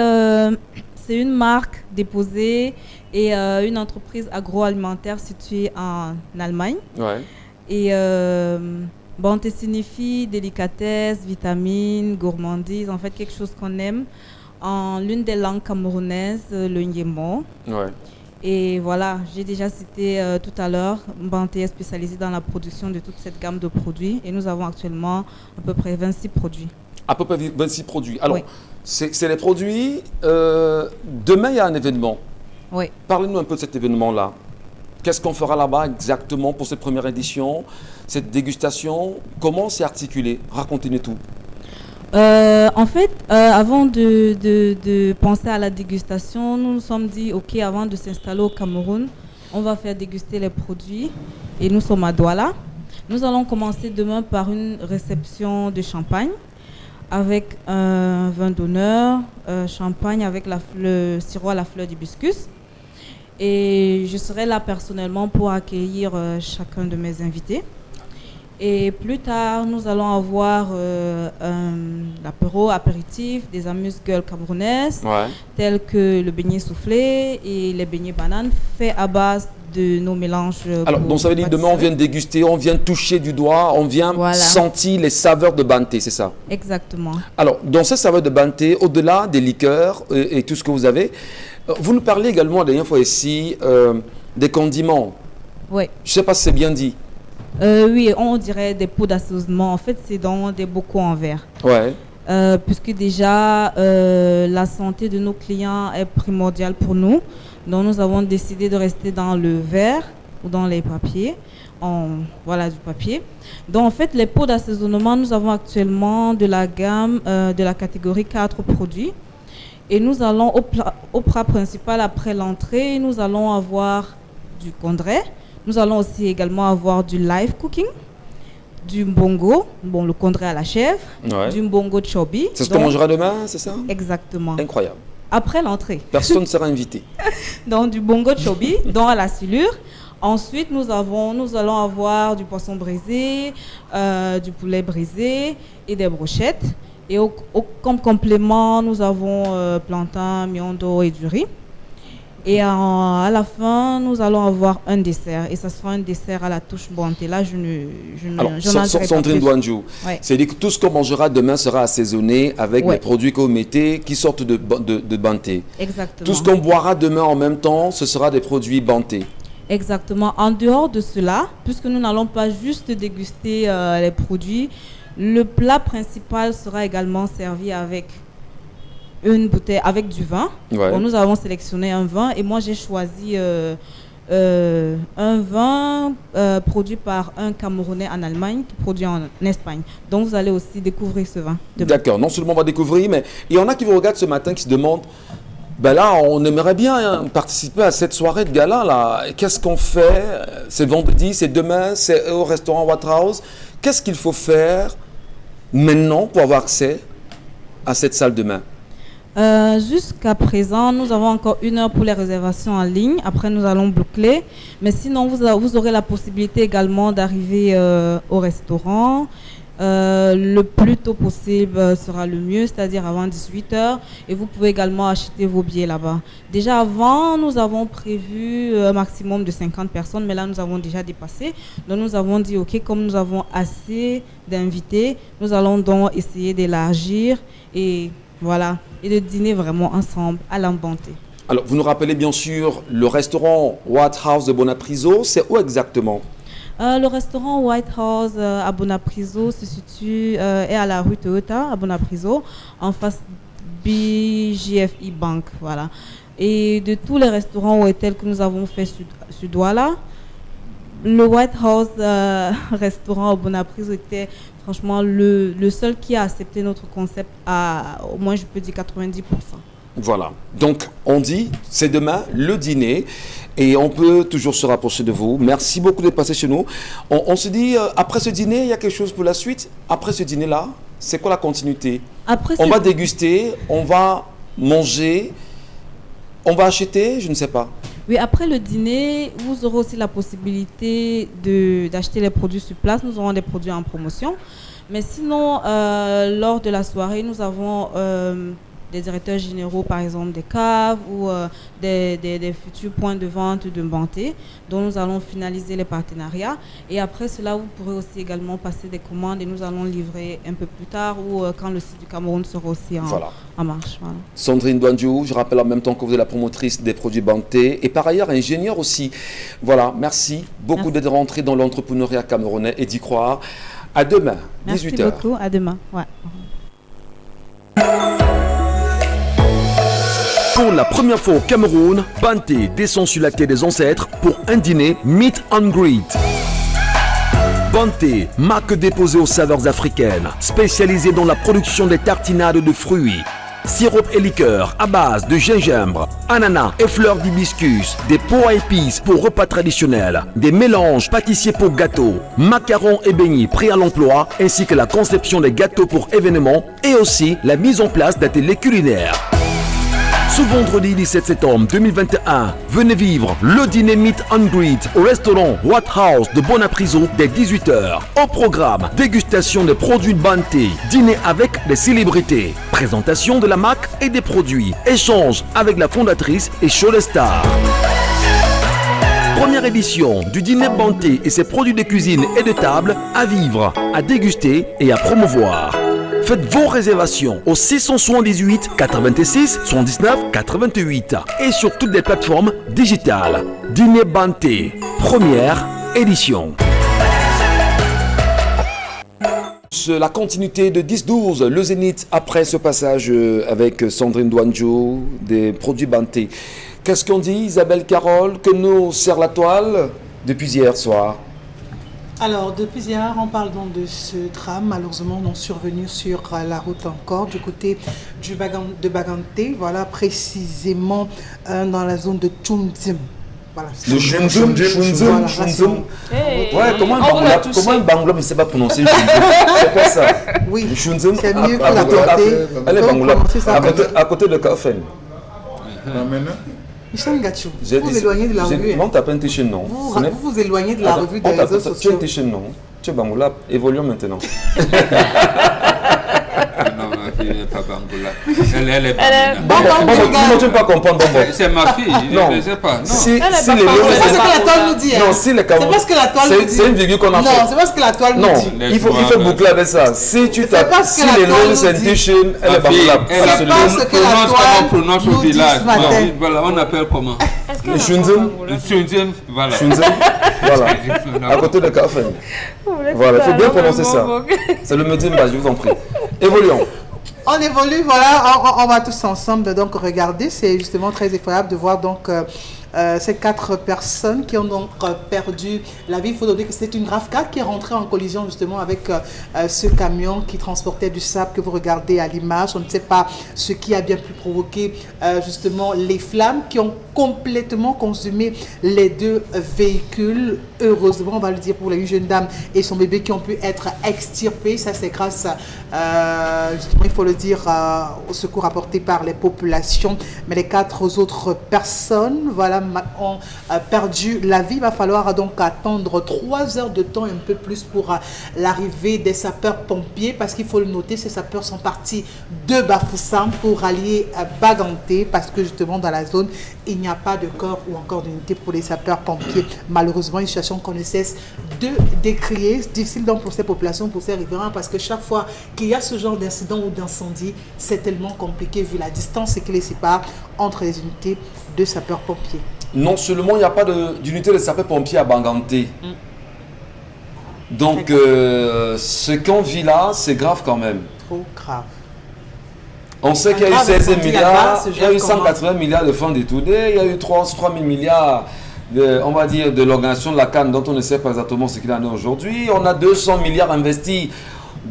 c'est une marque déposée et une entreprise agroalimentaire située en Allemagne. Ouais. Et Banté signifie délicatesse, vitamine, gourmandise, en fait quelque chose qu'on aime en l'une des langues camerounaises, le Nyembo. Ouais. Et voilà, j'ai déjà cité tout à l'heure, Banté est spécialisé dans la production de toute cette gamme de produits et nous avons actuellement à peu près 26 produits. À peu près 26 produits. Alors, oui. C'est les produits. Demain, il y a un événement. Oui. Parlez-nous un peu de cet événement-là. Qu'est-ce qu'on fera là-bas exactement pour cette première édition, cette dégustation? Comment c'est articulé? Racontez-nous tout. En fait, avant de penser à la dégustation, nous nous sommes dit, OK, avant de s'installer au Cameroun, on va faire déguster les produits et nous sommes à Douala. Nous allons commencer demain par une réception de champagne avec un vin d'honneur, champagne avec le sirop à la fleur d'hibiscus. Et je serai là personnellement pour accueillir chacun de mes invités. Et plus tard, nous allons avoir l'apéro apéritif des amuse-gueules camerounaises, Ouais. tels que le beignet soufflé et les beignets bananes, faits à base de nos mélanges. Alors, donc ça veut dire demain, on vient déguster, on vient toucher du doigt, on vient Voilà. sentir les saveurs de Banté, c'est ça? Exactement. Alors, dans ces saveurs de Banté, au-delà des liqueurs et tout ce que vous avez, vous nous parlez également la dernière fois ici des condiments. Oui. Je ne sais pas si c'est bien dit. Oui, on dirait des pots d'assaisonnement. En fait, c'est dans des bocaux en verre. Ouais. Puisque déjà, la santé de nos clients est primordiale pour nous. Donc, nous avons décidé de rester dans le verre ou dans les papiers. Voilà, du papier. Donc, en fait, les pots d'assaisonnement, nous avons actuellement de la gamme de la catégorie 4 produits. Et nous allons au plat principal après l'entrée, nous allons avoir du condré. Nous allons aussi également avoir du live cooking, du mbongo, bon, le condré à la chèvre, Ouais. du mbongo chobi. C'est ce qu'on mangera demain, c'est ça? Exactement. Incroyable. Après l'entrée. Personne ne sera invité. Donc du bongo chobi, donc à la silure. Ensuite, nous allons avoir du poisson brisé, du poulet brisé et des brochettes. Et comme complément, nous avons plantain, miondo et du riz. Et à la fin, nous allons avoir un dessert. Et ça sera un dessert à la touche Banté. Là, je Alors, n'en dirai pas Sandrine plus. Douandjou, Ouais. c'est-à-dire que tout ce qu'on mangera demain sera assaisonné avec Ouais. les produits que vous mettez qui sortent de Banté. Exactement. Tout ce qu'on boira demain en même temps, ce sera des produits Banté. Exactement. En dehors de cela, puisque nous n'allons pas juste déguster les produits, le plat principal sera également servi avec une bouteille, avec du vin. Ouais. Bon, nous avons sélectionné un vin et moi j'ai choisi un vin produit par un Camerounais en Allemagne qui produit en Espagne. Donc vous allez aussi découvrir ce vin. D'accord, non seulement on va découvrir, mais il y en a qui vous regardent ce matin qui se demandent, ben là on aimerait bien participer à cette soirée de gala là. Qu'est-ce qu'on fait? C'est vendredi, c'est demain, c'est au restaurant White House. Qu'est-ce qu'il faut faire maintenant pour avoir accès à cette salle demain? Jusqu'à présent, nous avons encore 1 heure pour les réservations en ligne. Après, nous allons boucler. Mais sinon, vous aurez la possibilité également d'arriver au restaurant. Le plus tôt possible sera le mieux, c'est-à-dire avant 18h. Et vous pouvez également acheter vos billets là-bas. Déjà avant, nous avons prévu un maximum de 50 personnes, mais là, nous avons déjà dépassé. Donc, nous avons dit, OK, comme nous avons assez d'invités, nous allons donc essayer d'élargir et voilà, et de dîner vraiment ensemble à l'Ambanté. Alors, vous nous rappelez bien sûr le restaurant White House de Bonapriso, c'est où exactement? Le restaurant White House à Bonapriso se situe est à la rue Toyota à Bonapriso, en face BGFI Bank, voilà. Et de tous les restaurants ou hôtels que nous avons fait sur Douala, le White House restaurant à Bonapriso était franchement le seul qui a accepté notre concept à au moins, je peux dire, 90%. Voilà. Donc, on dit, c'est demain, le dîner, et on peut toujours se rapprocher de vous. Merci beaucoup d'être passé chez nous. On se dit, après ce dîner, il y a quelque chose pour la suite. Après ce dîner-là, c'est quoi la continuité? On va déguster, on va manger, on va acheter, je ne sais pas. Oui, après le dîner, vous aurez aussi la possibilité d'acheter les produits sur place. Nous aurons des produits en promotion. Mais sinon, lors de la soirée, nous avons des directeurs généraux, par exemple, des caves ou des futurs points de vente de Banté, dont nous allons finaliser les partenariats. Et après cela, vous pourrez aussi également passer des commandes et nous allons livrer un peu plus tard ou quand le site du Cameroun sera aussi en marche. Voilà. Sandrine Douandiou, je rappelle en même temps que vous êtes la promotrice des produits Banté et par ailleurs ingénieure aussi. Voilà, merci beaucoup d'être rentrée dans l'entrepreneuriat camerounais et d'y croire. À demain, 18h. Merci beaucoup, à demain. Ouais. Pour la première fois au Cameroun, Banté descend sur la terre des ancêtres pour un dîner meet and greet. Banté, marque déposée aux saveurs africaines, spécialisée dans la production des tartinades de fruits, sirop et liqueurs à base de gingembre, ananas et fleurs d'hibiscus, des pots à épices pour repas traditionnels, des mélanges pâtissiers pour gâteaux, macarons et beignets prêts à l'emploi, ainsi que la conception des gâteaux pour événements et aussi la mise en place d'ateliers culinaires. Ce vendredi 17 septembre 2021, venez vivre le dîner meet and greet au restaurant White House de Bonapriso dès 18h. Au programme, dégustation des produits Banté, dîner avec des célébrités, présentation de la marque et des produits, échange avec la fondatrice et show des stars. Première édition du dîner Banté et ses produits de cuisine et de table à vivre, à déguster et à promouvoir. Faites vos réservations au 678 86 79 88 et sur toutes les plateformes digitales. Dîner Banté, première édition. La continuité de 10-12, le Zénith, après ce passage avec Sandrine Douandiou, des produits Banté. Qu'est-ce qu'on dit, Isabelle Carole, que nous sert la toile depuis hier soir? Alors, depuis hier, on parle donc de ce drame, malheureusement non survenu sur la route encore, du côté de Baganté, voilà, précisément dans la zone de Tchoundzim. Voilà. Le Tchoundzim. Ouais, comment un Bangla ne sait pas prononcer c'est quoi ça? Oui, c'est mieux que la à côté de Kafen. Michel Gachou, vous vous éloignez de la revue. Non, tu n'as pas un t-shirt, non. Vous vous éloignez de la revue des réseaux sociaux. Tu as un t-shirt, non. Tu es Bangoula, évoluons maintenant. Non, ma fille n'est pas Bangoula. Elle est Bangoula. Tu ne peux pas comprendre Bangoula. C'est ma fille, je ne sais pas. C'est pas ce que la toile nous dit. Non, si les Camerounais. C'est parce que la toile nous dit. C'est une virgule qu'on a fait. Non, c'est parce que la toile nous dit. Non, il faut boucler avec ça. Si tu tapes, si les longues c'est un t-shirt, elle est Bangoula. C'est pas ce que la toile prononce au village. Voilà, on appelle comment? Le Tchoundzim. Le Tchoundzim, voilà. Voilà, à côté de Kafen. Voilà, il faut bien prononcer ça. C'est le Medimba, je vous en prie. Évoluons. On évolue, voilà, on va tous ensemble donc regarder. C'est justement très effroyable de voir donc ces 4 personnes qui ont donc perdu la vie. Il faut donner que c'est une RAV4 qui est rentrée en collision justement avec ce camion qui transportait du sable que vous regardez à l'image. On ne sait pas ce qui a bien pu provoquer justement les flammes qui ont complètement consumé les 2 véhicules. Heureusement, on va le dire pour les jeunes dames et son bébé qui ont pu être extirpés. Ça, c'est grâce, justement, il faut le le dire, au secours apporté par les populations. Mais les 4 autres personnes, voilà, ont perdu la vie. Il va falloir donc attendre 3 heures de temps, un peu plus, pour l'arrivée des sapeurs-pompiers, parce qu'il faut le noter, ces sapeurs sont partis de Bafoussam pour aller à Baganté, parce que justement dans la zone, il n'y a pas de corps ou encore d'unité pour les sapeurs-pompiers. Malheureusement, une situation qu'on ne cesse de décrier. C'est difficile donc pour ces populations, pour ces riverains, parce que chaque fois qu'il y a ce genre d'incident ou d'incendie, c'est tellement compliqué vu la distance qui les sépare entre les unités de sapeurs-pompiers. Non seulement il n'y a pas d'unité de sapeurs-pompiers à Baganté. Donc, ce qu'on vit là, c'est grave quand même. Trop grave. On sait qu'il y a eu 16 milliards, il y a eu 180 milliards de fonds détournés, il y a eu 3 000 milliards, on va dire, de l'organisation de la Cannes dont on ne sait pas exactement ce qu'il en est aujourd'hui. On a 200 milliards investis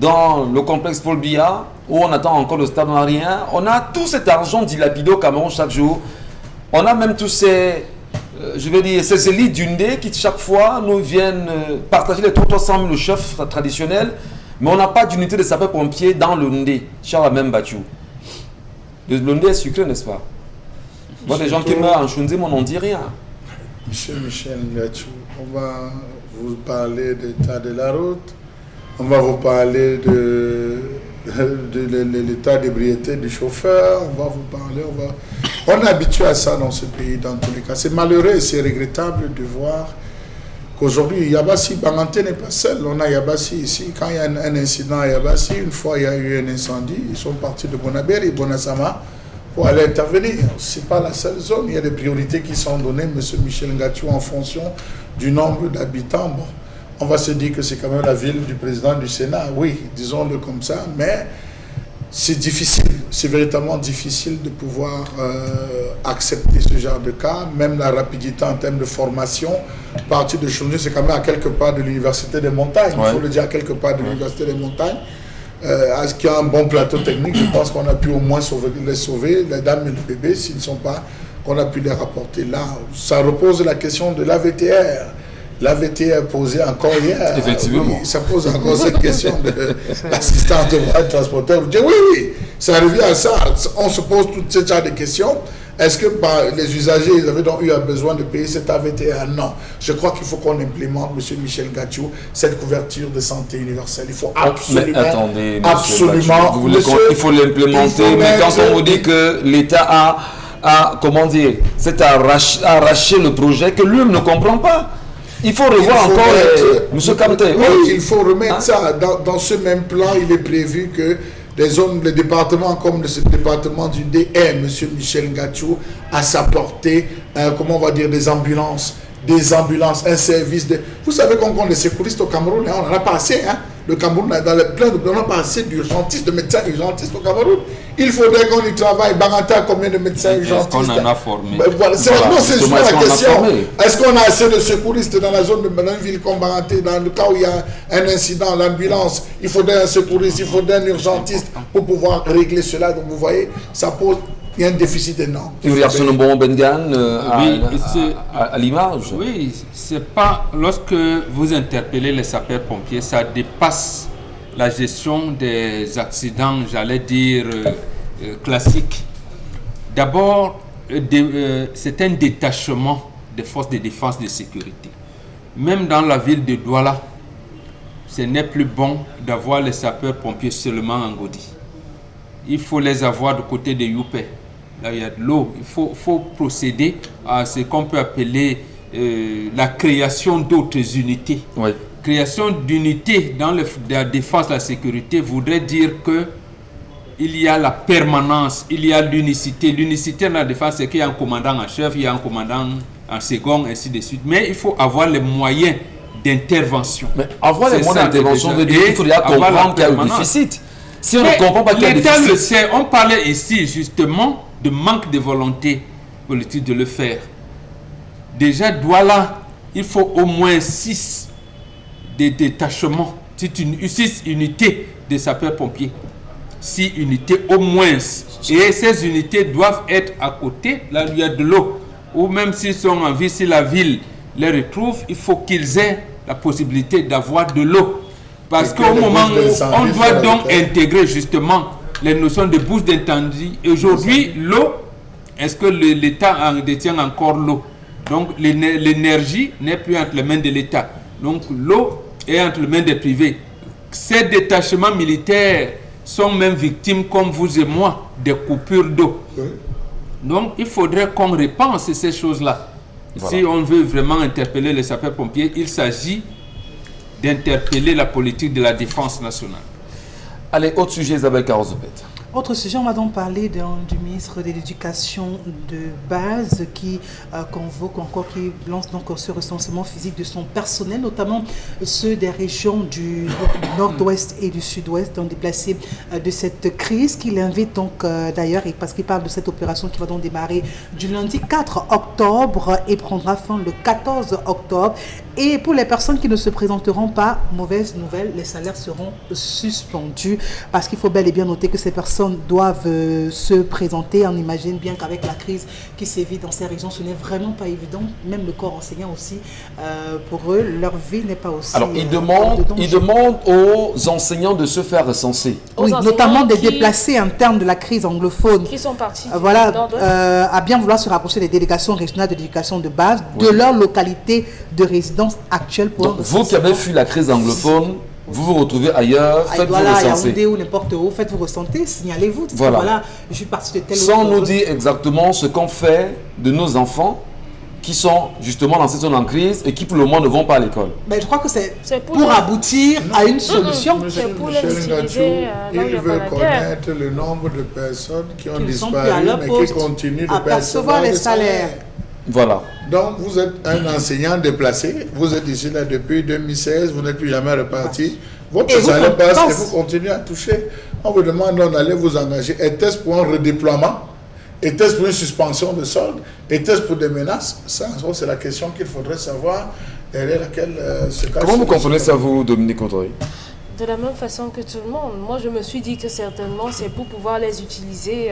dans le complexe Paul Biya, où on attend encore le stade marien. On a tout cet argent dilapidé au Cameroun chaque jour. On a même tous ces, ces élites d'Undé qui chaque fois nous viennent partager les 300 000 chefs traditionnels, mais on n'a pas d'unité de sapeurs-pompiers dans le Ndé, Charles a même battu. Le Ndé est sucré, n'est-ce pas? Moi, des gens qui meurent en Chounzi, on n'en dit rien. Monsieur Michel Ngachou, on va vous parler de l'état de la route, on va vous parler de l'état d'ébriété du chauffeur, on va vous parler, on est habitué à ça dans ce pays dans tous les cas. C'est malheureux et c'est regrettable de voir qu'aujourd'hui, Yabassi, Baganté n'est pas seul. On a Yabassi ici. Quand il y a un incident à Yabassi, une fois il y a eu un incendie, ils sont partis de Bonaberi et Bonasama pour aller intervenir. Ce n'est pas la seule zone. Il y a des priorités qui sont données, M. Michel Ngachou, en fonction du nombre d'habitants. Bon, on va se dire que c'est quand même la ville du président du Sénat. Oui, disons-le comme ça, mais c'est difficile. C'est véritablement difficile de pouvoir accepter ce genre de cas. Même la rapidité en termes de formation, partir de Chounzi, c'est quand même à quelque part de l'Université des Montagnes. Il faut le dire, à quelque part de l'Université des Montagnes. Est-ce qu'il y a un bon plateau technique? Je pense qu'on a pu au moins les sauver, les dames et les bébés, s'ils ne sont pas, qu'on a pu les rapporter là. Ça repose la question de l'AVTR. L'AVTR posée encore hier. Effectivement. Oui, ça pose encore cette question de l'assistance de voie de transporteur. Vous dites oui, ça revient à ça. On se pose toutes ces genres de questions. Est-ce que les usagers ils avaient donc eu besoin de payer cette AVTR? Non. Je crois qu'il faut qu'on implémente, M. Michel Ngachou, cette couverture de santé universelle. Il faut absolument... Mais attendez, absolument... il faut l'implémenter, mais quand on vous dit que l'État a comment dire, c'est arraché le projet que lui-même ne comprend pas. Il faut revoir M. Kamte. Oui, il faut remettre ça. Dans ce même plan, il est prévu que les départements comme le département du DR, M. Michel Ngachou, à sa portée, comment on va dire, des ambulances, un service de... Vous savez qu'on compte des secouristes au Cameroun, hein, on n'en a pas assez. Hein. Le Cameroun, dans les plans, on n'a pas assez d'urgentistes, de médecins urgentistes au Cameroun. Il faudrait qu'on y travaille. Baganté a combien de médecins urgentistes? Est-ce qu'on en a formé? Voilà, c'est justement la question. Est-ce qu'on a assez de secouristes dans la zone de une ville comme Baganté? Dans le cas où il y a un incident, l'ambulance, il faudrait un secouriste, il faudrait un urgentiste pour pouvoir régler cela. Donc vous voyez, ça pose... Il y a un déficit énorme. Il y a son bon Bengan à l'image. Oui, c'est pas... Lorsque vous interpellez les sapeurs-pompiers, ça dépasse la gestion des accidents, j'allais dire, classiques. D'abord, c'est un détachement des forces de défense et de sécurité. Même dans la ville de Douala, ce n'est plus bon d'avoir les sapeurs-pompiers seulement en Godi. Il faut les avoir du côté de Youpé. Là, il y a de l'eau. Il faut procéder à ce qu'on peut appeler la création d'autres unités. Oui. Création d'unités dans la défense, la sécurité voudrait dire que il y a la permanence, il y a l'unicité. L'unicité dans la défense, c'est qu'il y a un commandant en chef, il y a un commandant en second, ainsi de suite. Mais il faut avoir les moyens d'intervention. Mais avoir les moyens d'intervention veut dire qu'il faudra comprendre qu'il y a un déficit. Si on ne comprend pas qu'il y a un déficit... L'État le sait. On parlait ici justement de manque de volonté politique de le faire. Déjà, Douala, il faut au moins 6 détachements, 6 unités de sapeurs-pompiers. 6 unités au moins. Et ces unités doivent être à côté, là il y a de l'eau. Ou même s'ils sont en ville, si la ville les retrouve, il faut qu'ils aient la possibilité d'avoir de l'eau. Parce qu'au moment où on doit donc intégrer justement les notions de bourse d'incendie. Aujourd'hui, l'eau, est-ce que l'État en détient encore l'eau? Donc l'énergie n'est plus entre les mains de l'État. Donc l'eau est entre les mains des privés. Ces détachements militaires sont même victimes, comme vous et moi, des coupures d'eau. Oui. Donc il faudrait qu'on repense ces choses-là. Voilà. Si on veut vraiment interpeller les sapeurs-pompiers, il s'agit d'interpeller la politique de la défense nationale. Allez, autre sujet, Isabelle Carozopet. Autre sujet, on va donc parler du ministre de l'Éducation de base qui convoque encore, qui lance donc ce recensement physique de son personnel, notamment ceux des régions du nord-ouest et du sud-ouest, donc déplacés de cette crise, qu'il invite donc d'ailleurs, et parce qu'il parle de cette opération qui va donc démarrer du lundi 4 octobre et prendra fin le 14 octobre. Et pour les personnes qui ne se présenteront pas, mauvaise nouvelle, les salaires seront suspendus parce qu'il faut bel et bien noter que ces personnes doivent se présenter. On imagine bien qu'avec la crise qui sévit dans ces régions, ce n'est vraiment pas évident. Même le corps enseignant aussi, pour eux, leur vie n'est pas aussi... Alors, ils demandent aux enseignants de se faire recenser. Oui, notamment des déplacés internes de la crise anglophone. Qui sont partis. À bien vouloir se rapprocher des délégations régionales de l'éducation de base, de leur localité de résidence actuelle. Donc, vous qui avez fui la crise anglophone, vous vous retrouvez ailleurs, faites-vous recenser. Yaoundé ou n'importe où, faites-vous recenter, signalez-vous. Voilà. Je suis parti de tel sans nous dire exactement ce qu'on fait de nos enfants qui sont justement dans cette zone en crise et qui pour le moment ne vont pas à l'école. Mais je crois que c'est pour aboutir à une solution. Monsieur Ngacho, il veut connaître le nombre de personnes qui ont disparu mais qui continuent de percevoir les salaires. Voilà. Donc, vous êtes un enseignant déplacé, vous êtes ici là depuis 2016, vous n'êtes plus jamais reparti. Votre salaire passe et vous continuez à toucher. On vous demande d'aller vous engager. Était-ce pour un redéploiement? Était-ce pour une suspension de solde? Était-ce pour des menaces? Ça, c'est la question qu'il faudrait savoir, derrière laquelle se cache. Comment vous comprenez ça, vous, Dominique Contori? De la même façon que tout le monde. Moi, je me suis dit que certainement, c'est pour pouvoir les utiliser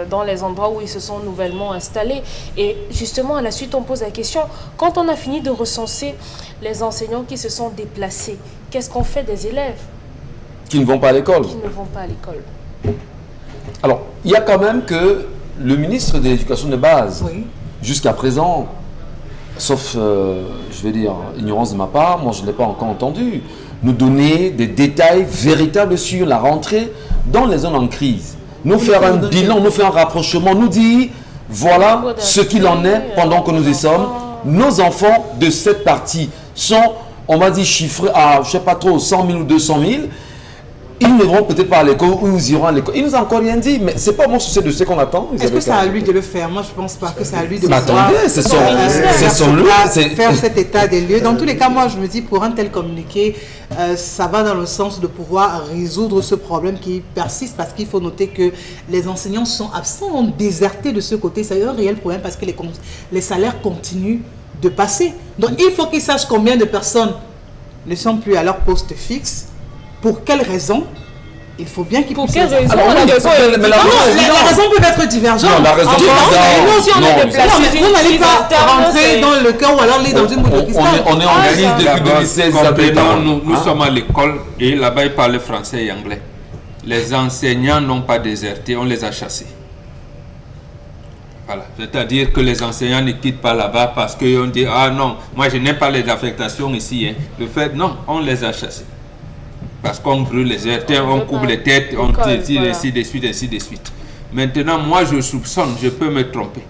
dans les endroits où ils se sont nouvellement installés. Et justement, à la suite, on pose la question, quand on a fini de recenser les enseignants qui se sont déplacés, qu'est-ce qu'on fait des élèves qui ne vont pas à l'école? Qui ne vont pas à l'école. Alors, il y a quand même que le ministre de l'Éducation de base, jusqu'à présent, sauf, je vais dire, ignorance de ma part, moi je ne l'ai pas encore entendu, nous donner des détails véritables sur la rentrée dans les zones en crise. Nous faire un bilan, nous faire un rapprochement, nous dire, voilà ce qu'il en est pendant que nous y sommes. Nos enfants de cette partie sont, on va dire, chiffrés à, je ne sais pas trop, 100 000 ou 200 000. Ils ne vont peut-être pas à l'école ou ils iront à l'école. Il nous a encore rien dit, mais c'est pas mon souci de ce qu'on attend. Est-ce que c'est à lui de le faire? Moi, je pense pas que c'est à lui de le faire. Attendez, c'est son lieu. Faire cet état des lieux. Dans tous les cas, moi, je me dis, pour un tel communiqué, ça va dans le sens de pouvoir résoudre ce problème qui persiste, parce qu'il faut noter que les enseignants sont absents, ont déserté de ce côté. C'est un réel problème parce que les salaires continuent de passer. Donc, il faut qu'ils sachent combien de personnes ne sont plus à leur poste fixe. Pour quelles raisons? Il faut bien qu'ils puissent... Pour quelles raisons? Les raisons peuvent être divergentes. Non, la raison vous n'allez pas rentrer dans le cœur ou alors aller dans une boule de cristal. On est en crise depuis 2016. Nous sommes à l'école et là-bas ils parlent français et anglais. Les enseignants n'ont pas déserté, on les a chassés. Voilà. C'est-à-dire que les enseignants ne quittent pas là-bas parce qu'on dit « Ah non, moi je n'aime pas les affectations ici. Hein. » Le fait, non, on les a chassés. Parce qu'on brûle les RT, on coupe les têtes, on tire ainsi de suite, ainsi de suite. Maintenant, moi je soupçonne, je peux me tromper,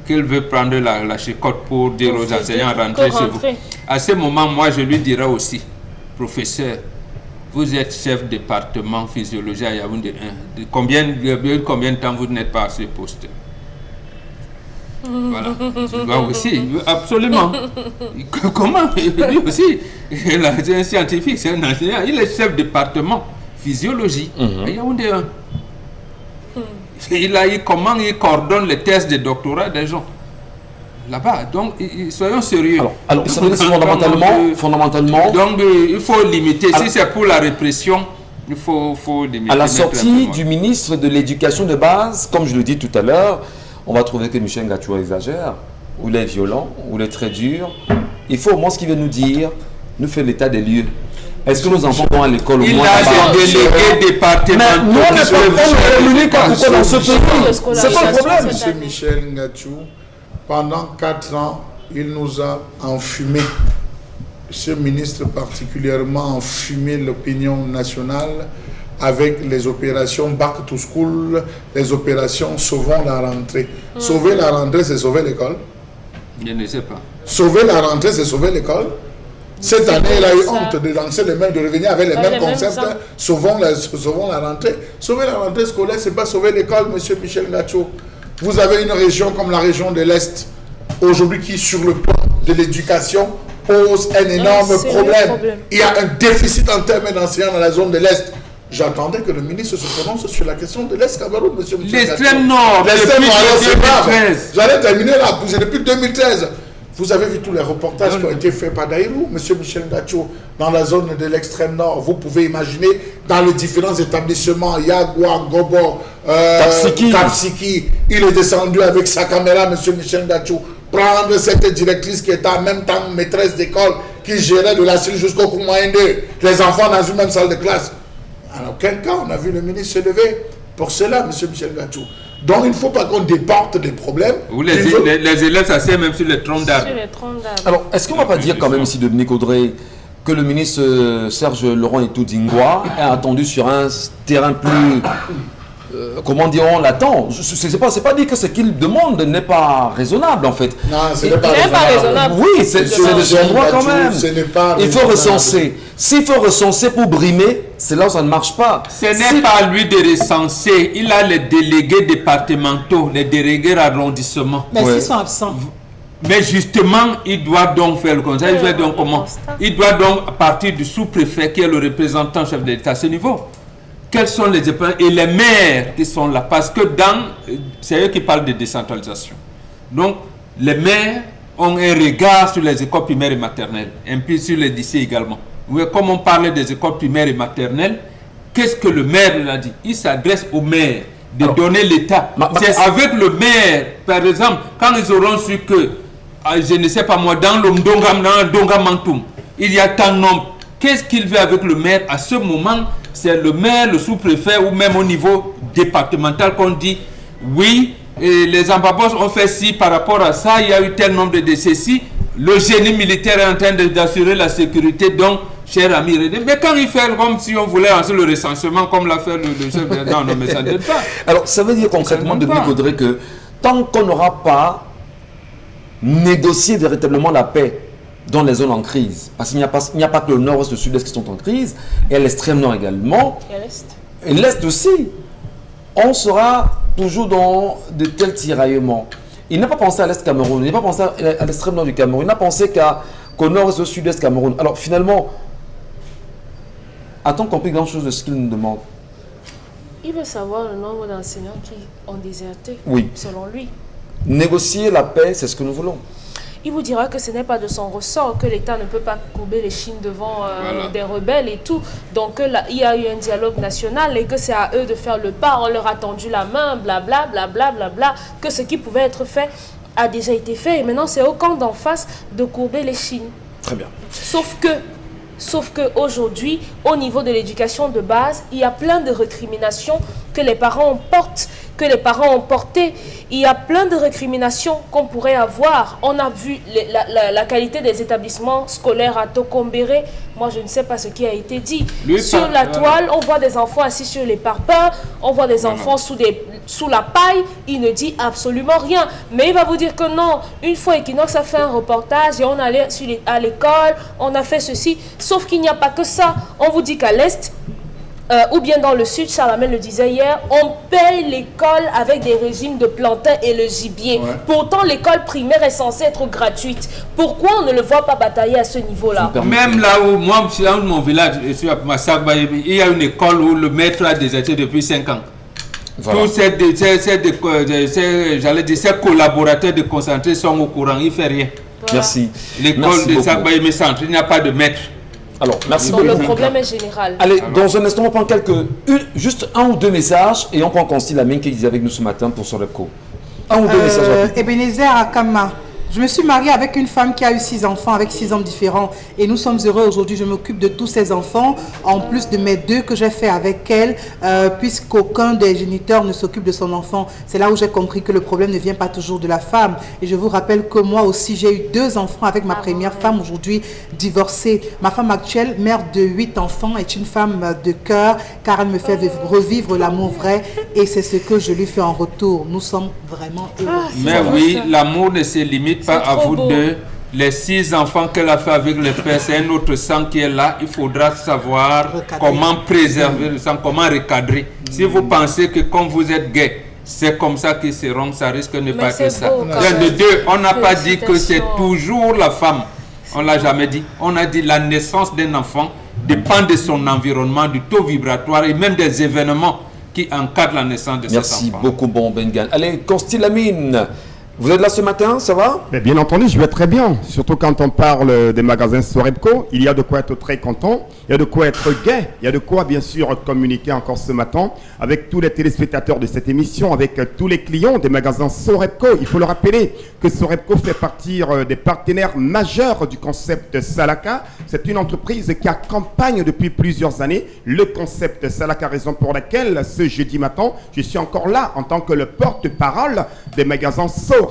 qu'il veut prendre la chicotte pour dire aux enseignants rentrez chez vous. À ce moment, moi je lui dirai aussi, professeur, vous êtes chef département physiologie à Yaoundé 1. Combien de temps vous n'êtes pas à ce poste? Voilà, tu vois aussi, absolument. Comment? Lui aussi, c'est un scientifique, c'est un enseignant, il est chef département physiologie à Yaoundé 1. Comment il coordonne les thèses de doctorat des gens là-bas. Donc, soyons sérieux. Alors fondamentalement... Donc, il faut limiter. Si c'est pour la répression, il faut limiter. À la sortie du ministre de l'Éducation de base, comme je le dis tout à l'heure, on va trouver que Michel Ngacho exagère, ou il est violent, ou il est très dur. Il faut au moins ce qu'il veut nous dire, nous faire l'état des lieux. Est-ce que nos enfants vont à l'école au Il moins a là-bas? des délégués départementaux. Mais nous, on n'est pas communique pourquoi dans ce pays. C'est pas le problème. Monsieur Michel Ngachou, pendant 4 ans, il nous a enfumé. Ce ministre particulièrement enfumé l'opinion nationale avec les opérations Back to School, les opérations Sauvons la rentrée. Sauver la rentrée, c'est sauver l'école. Je ne sais pas. Sauver la rentrée, c'est sauver l'école. Cette année, il a eu honte de lancer les mains, de revenir avec les mêmes concepts. Sauvons la rentrée. Sauver la rentrée scolaire, ce n'est pas sauver l'école, monsieur Michel Ngachou. Vous avez une région comme la région de l'Est, aujourd'hui qui, sur le plan de l'éducation, pose un énorme problème. Il y a un déficit en termes d'enseignants dans la zone de l'Est. J'attendais que le ministre se prononce sur la question de l'Est Cameroun, monsieur Michel Ngachou. L'extrême nord, L'extrême nord, c'est grave. 2013. J'allais terminer là, c'est depuis 2013. Vous avez vu tous les reportages qui ont été faits par Daïrou, monsieur Michel Ngachou, dans la zone de l'extrême nord. Vous pouvez imaginer dans les différents établissements, Yagua, Gobo, Kapsiki. Il est descendu avec sa caméra, monsieur Michel Ngachou, prendre cette directrice qui était en même temps maîtresse d'école, qui gérait de la CIL jusqu'au Koumaïnde, les enfants dans une même salle de classe. En aucun cas, on a vu le ministre se lever pour cela, monsieur Michel Ngachou. Donc, il ne faut pas qu'on déporte des problèmes. Ou les élèves s'asseyent même sur les troncs d'arbres. Alors, est-ce qu'on ne va pas dire quand même ici, Dominique Audrey, que le ministre Serge Laurent Etoudingwa a attendu sur un terrain plus, comment dirons, latent? C'est pas dire que ce qu'il demande n'est pas raisonnable en fait. Non, ce n'est pas raisonnable. Oui, c'est de son droit quand même. Il faut recenser. S'il faut recenser pour brimer, c'est là où ça ne marche pas. Ce n'est pas lui de recenser. Il a les délégués départementaux, les délégués arrondissement. Mais s'ils sont absents. Mais justement, il doit donc faire le conseil. Il doit donc comment? Il doit donc, à partir du sous-préfet, qui est le représentant chef de l'État à ce niveau, quels sont les épreuves et les maires qui sont là? Parce que c'est eux qui parlent de décentralisation. Donc, les maires ont un regard sur les écoles primaires et maternelles, et puis sur les lycées également. Oui, comme on parlait des écoles primaires et maternelles, qu'est-ce que le maire a dit? Il s'adresse au maire de donner l'État. C'est avec le maire, par exemple, quand ils auront su que, je ne sais pas moi, dans le Ndonga Mantoum, il y a tant de nombre. Qu'est-ce qu'il veut avec le maire? À ce moment, c'est le maire, le sous-préfet ou même au niveau départemental qu'on dit oui, et les ambabos ont fait ci par rapport à ça, il y a eu tel nombre de décès. Le génie militaire est en train d'assurer la sécurité, donc, cher ami, mais quand il fait comme si on voulait lancer le recensement, comme l'a fait le chef, non, mais ça ne donne pas. Alors, ça veut dire concrètement, Dominique Audrey, que tant qu'on n'aura pas négocié véritablement la paix dans les zones en crise, parce qu'il n'y a pas que le nord-ouest et le sud-est qui sont en crise, et l'extrême nord également, et l'est aussi, on sera toujours dans de tels tiraillements. Il n'a pas pensé à l'est Cameroun, il n'a pas pensé à l'extrême nord du Cameroun, il n'a pensé qu'au nord-est et au sud-est Cameroun. Alors finalement, a-t-on compris grand-chose de ce qu'il nous demande? Il veut savoir le nombre d'enseignants qui ont déserté, selon lui. Négocier la paix, c'est ce que nous voulons. Il vous dira que ce n'est pas de son ressort, que l'État ne peut pas courber les chines devant des rebelles et tout. Donc là, il y a eu un dialogue national et que c'est à eux de faire le pas. On leur a tendu la main, blabla, blabla, blabla, que ce qui pouvait être fait a déjà été fait. Et maintenant, c'est au camp d'en face de courber les chines. Très bien. Sauf que aujourd'hui, au niveau de l'éducation de base, il y a plein de récriminations que les parents ont portées. Il y a plein de récriminations qu'on pourrait avoir. On a vu la qualité des établissements scolaires à Tokombéré. Moi, je ne sais pas ce qui a été dit. Sur la toile, on voit des enfants assis sur les parpaings, on voit des enfants sous la paille. Il ne dit absolument rien. Mais il va vous dire que non. Une fois Equinox a fait un reportage et on allait à l'école, on a fait ceci. Sauf qu'il n'y a pas que ça. On vous dit qu'à l'Est, ou bien dans le sud, Charlemagne le disait hier, on paye l'école avec des régimes de plantain et le gibier. Pourtant, l'école primaire est censée être gratuite. Pourquoi on ne le voit pas batailler à ce niveau-là? Même là où moi, je suis dans mon village, je suis à Massagba, il y a une école où le maître a déserté depuis 5 ans. Voilà. Tous ces collaborateurs de concentrés sont au courant, il ne fait rien. Voilà. Merci. L'école de Sagbaïmé Centre, il n'y a pas de maître. Alors, merci beaucoup. Donc le problème est général. Allez, dans un instant, on prend juste un ou deux messages et on prend Constille Lamine qui est avec nous ce matin pour son repco. Un ou deux messages. Ebenezer Akama, Je me suis mariée avec une femme qui a eu 6 enfants, avec 6 hommes différents. Et nous sommes heureux aujourd'hui. Je m'occupe de tous ces enfants, en plus de mes 2 que j'ai fait avec elle, puisqu'aucun des géniteurs ne s'occupe de son enfant. C'est là où j'ai compris que le problème ne vient pas toujours de la femme. Et je vous rappelle que moi aussi, j'ai eu 2 enfants avec ma première femme, aujourd'hui divorcée. Ma femme actuelle, mère de 8 enfants, est une femme de cœur, car elle me fait revivre l'amour vrai. Et c'est ce que je lui fais en retour. Nous sommes vraiment heureux. Mais oui, l'amour ne se limite pas à vous deux. Les 6 enfants qu'elle a fait avec le père, c'est un autre sang qui est là. Il faudra savoir comment préserver le sang, comment recadrer. Si vous pensez que comme vous êtes gay, c'est comme ça qu'ils seront, ça risque de ne pas être ça. De deux, on n'a pas dit que c'est toujours la femme. On ne l'a jamais dit. On a dit la naissance d'un enfant dépend de son environnement, du taux vibratoire et même des événements qui encadrent la naissance de cet enfant. Merci beaucoup, bon Bengan. Allez, Consti Lamine, vous êtes là ce matin, ça va? Mais bien entendu, je vais très bien. Surtout quand on parle des magasins Sorebco, il y a de quoi être très content, il y a de quoi être gai, il y a de quoi bien sûr communiquer encore ce matin avec tous les téléspectateurs de cette émission, avec tous les clients des magasins Sorebco. Il faut le rappeler que Sorebco fait partie des partenaires majeurs du concept Salaka. C'est une entreprise qui accompagne depuis plusieurs années le concept Salaka, raison pour laquelle ce jeudi matin, je suis encore là en tant que le porte-parole des magasins Sorebco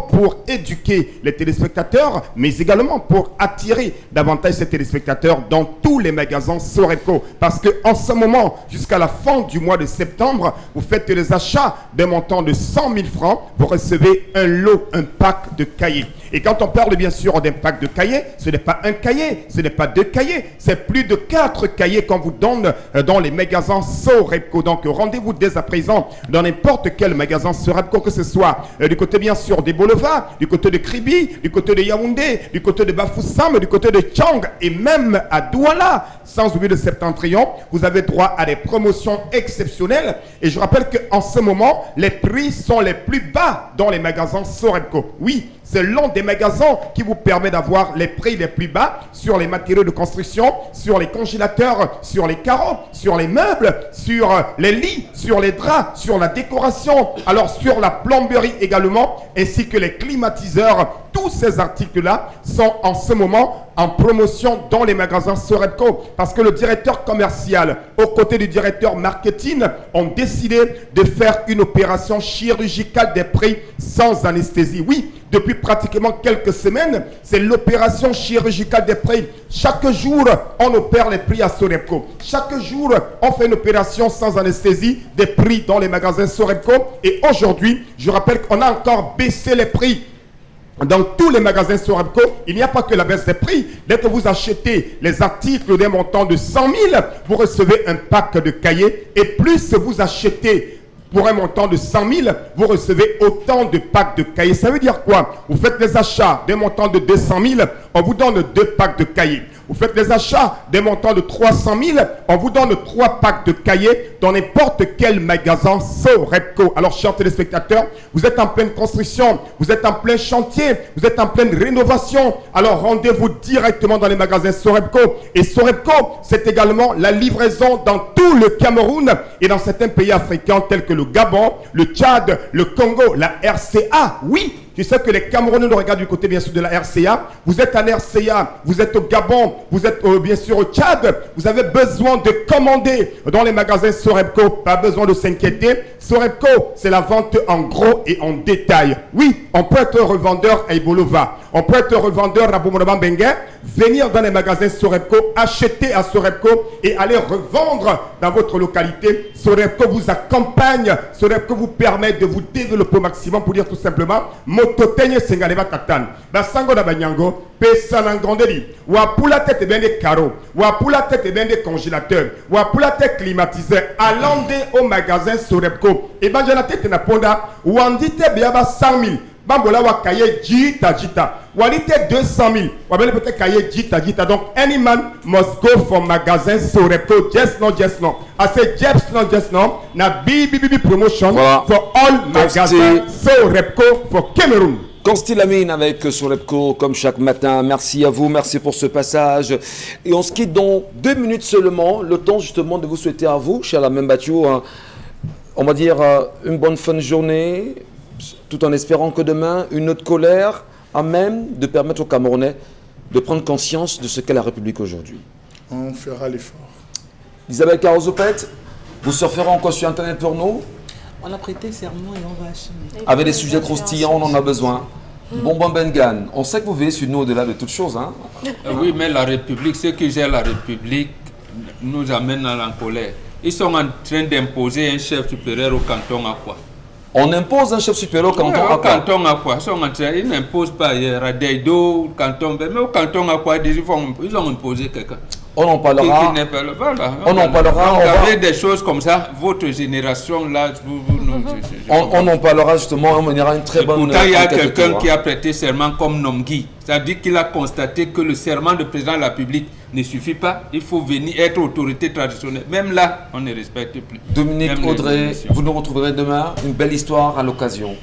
pour éduquer les téléspectateurs, mais également pour attirer davantage ces téléspectateurs dans tous les magasins Sorebco. Parce qu'en ce moment, jusqu'à la fin du mois de septembre, vous faites les achats d'un montant de 100 000 francs, vous recevez un lot, un pack de cahiers. Et quand on parle bien sûr d'un pack de cahiers, ce n'est pas un cahier, ce n'est pas 2 cahiers, c'est plus de 4 cahiers qu'on vous donne dans les magasins Sorebco. Donc rendez-vous dès à présent dans n'importe quel magasin Sorebco, que ce soit du côté bien sûr des boulevards, du côté de Kribi, du côté de Yaoundé, du côté de Bafoussam, du côté de Tchang et même à Douala, sans oublier de Septentrion. Vous avez droit à des promotions exceptionnelles. Et je rappelle qu'en ce moment, les prix sont les plus bas dans les magasins Sorebco. Oui, c'est l'un des magasins qui vous permet d'avoir les prix les plus bas sur les matériaux de construction, sur les congélateurs, sur les carreaux, sur les meubles, sur les lits, sur les draps, sur la décoration, alors sur la plomberie également, ainsi que les climatiseurs. Tous ces articles-là sont en ce moment en promotion dans les magasins Sorebco parce que le directeur commercial, aux côtés du directeur marketing, ont décidé de faire une opération chirurgicale des prix sans anesthésie. Oui, depuis pratiquement quelques semaines, c'est l'opération chirurgicale des prix. Chaque jour, on opère les prix à Sorebco. Chaque jour, on fait une opération sans anesthésie des prix dans les magasins Sorebco. Et aujourd'hui, je rappelle qu'on a encore baissé les prix. Dans tous les magasins Sorebco, il n'y a pas que la baisse des prix. Dès que vous achetez les articles d'un montant de 100 000, vous recevez un pack de cahiers. Et plus vous achetez pour un montant de 100 000, vous recevez autant de packs de cahiers. Ça veut dire quoi? Vous faites des achats d'un montant de 200 000, on vous donne 2 packs de cahiers. Vous faites des achats d'un montant de 300 000, on vous donne 3 packs de cahiers dans n'importe quel magasin Sorebco. Alors, chers téléspectateurs, vous êtes en pleine construction, vous êtes en plein chantier, vous êtes en pleine rénovation. Alors, rendez-vous directement dans les magasins Sorebco. Et Sorebco, c'est également la livraison dans tout le Cameroun et dans certains pays africains tels que le Gabon, le Tchad, le Congo, la RCA. Oui, je sais que les Camerounais nous regardent du côté bien sûr de la RCA. Vous êtes en RCA, vous êtes au Gabon, vous êtes bien sûr au Tchad. Vous avez besoin de commander dans les magasins Sorebco. Pas besoin de s'inquiéter. Sorebco, c'est la vente en gros et en détail. Oui, on peut être revendeur à Ibolova. On peut être revendeur à Boumounaban Benguin. Venir dans les magasins Sorebco, acheter à Sorebco et aller revendre dans votre localité. Sorebco vous accompagne. Sorebco vous permet de vous développer au maximum, pour dire tout simplement mototenye sengaleva katan basango na banyango pesa na ngondeli wa pula tête bien des carreaux wa pula tête bien des congélateurs wa pula tête climatiseur allez au magasin Sorebco et ben j'ai la tête na ponda wandite bien ba 100 000 bambola wa kaye jita walite 200 000 wa belle peut-être kaye jita donc any man must go from magasin Sorebco just no I say just no na BBB promotion voilà. For all magasins Sorebco for Cameroun. Consti Lamine avec Sorebco comme chaque matin. Merci à vous, merci pour ce passage. Et on se quitte dans 2 minutes seulement. Le temps justement de vous souhaiter à vous, cher la même Batio, on va dire une bonne fin de journée, tout en espérant que demain, une autre colère à même de permettre aux Camerounais de prendre conscience de ce qu'est la République aujourd'hui? On fera l'effort. Isabelle Carozopet, vous surferez encore sur Internet pour nous? On a prêté serment et on va assumer. Avec des sujets croustillants, on en a besoin. Bonbon Bengan, on sait que vous veillez sur nous au-delà de toutes choses. Hein? Oui, mais la République, ceux qui gèrent la République nous amènent à la colère. Ils sont en train d'imposer un chef supérieur au canton à quoi? On impose un chef supérieur au canton à quoi? Canton à quoi? Ils n'imposent pas hier à Deido, au canton, mais au canton à quoi? Ils ont imposé quelqu'un. On en parlera. Voilà, on en parlera. Vous avez des choses comme ça, votre génération là. On en parlera justement. On ira une très bonne. Pourtant, il y a quelqu'un qui a prêté serment comme Nomgui. C'est-à-dire qu'il a constaté que le serment de président de la République ne suffit pas. Il faut venir être autorité traditionnelle. Même là, on ne respecte plus. Dominique Audrey, vous nous retrouverez demain. Une belle histoire à l'occasion.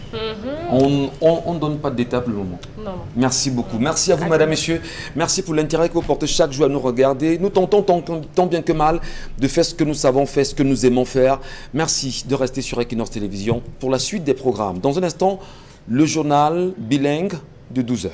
On ne donne pas de détails pour le moment. Non. Merci beaucoup. Merci à vous, mesdames, messieurs. Merci pour l'intérêt que vous portez chaque jour à nous regarder. Nous tentons tant bien que mal de faire ce que nous savons faire, ce que nous aimons faire. Merci de rester sur Equinox Télévision pour la suite des programmes. Dans un instant, le journal bilingue de 12h.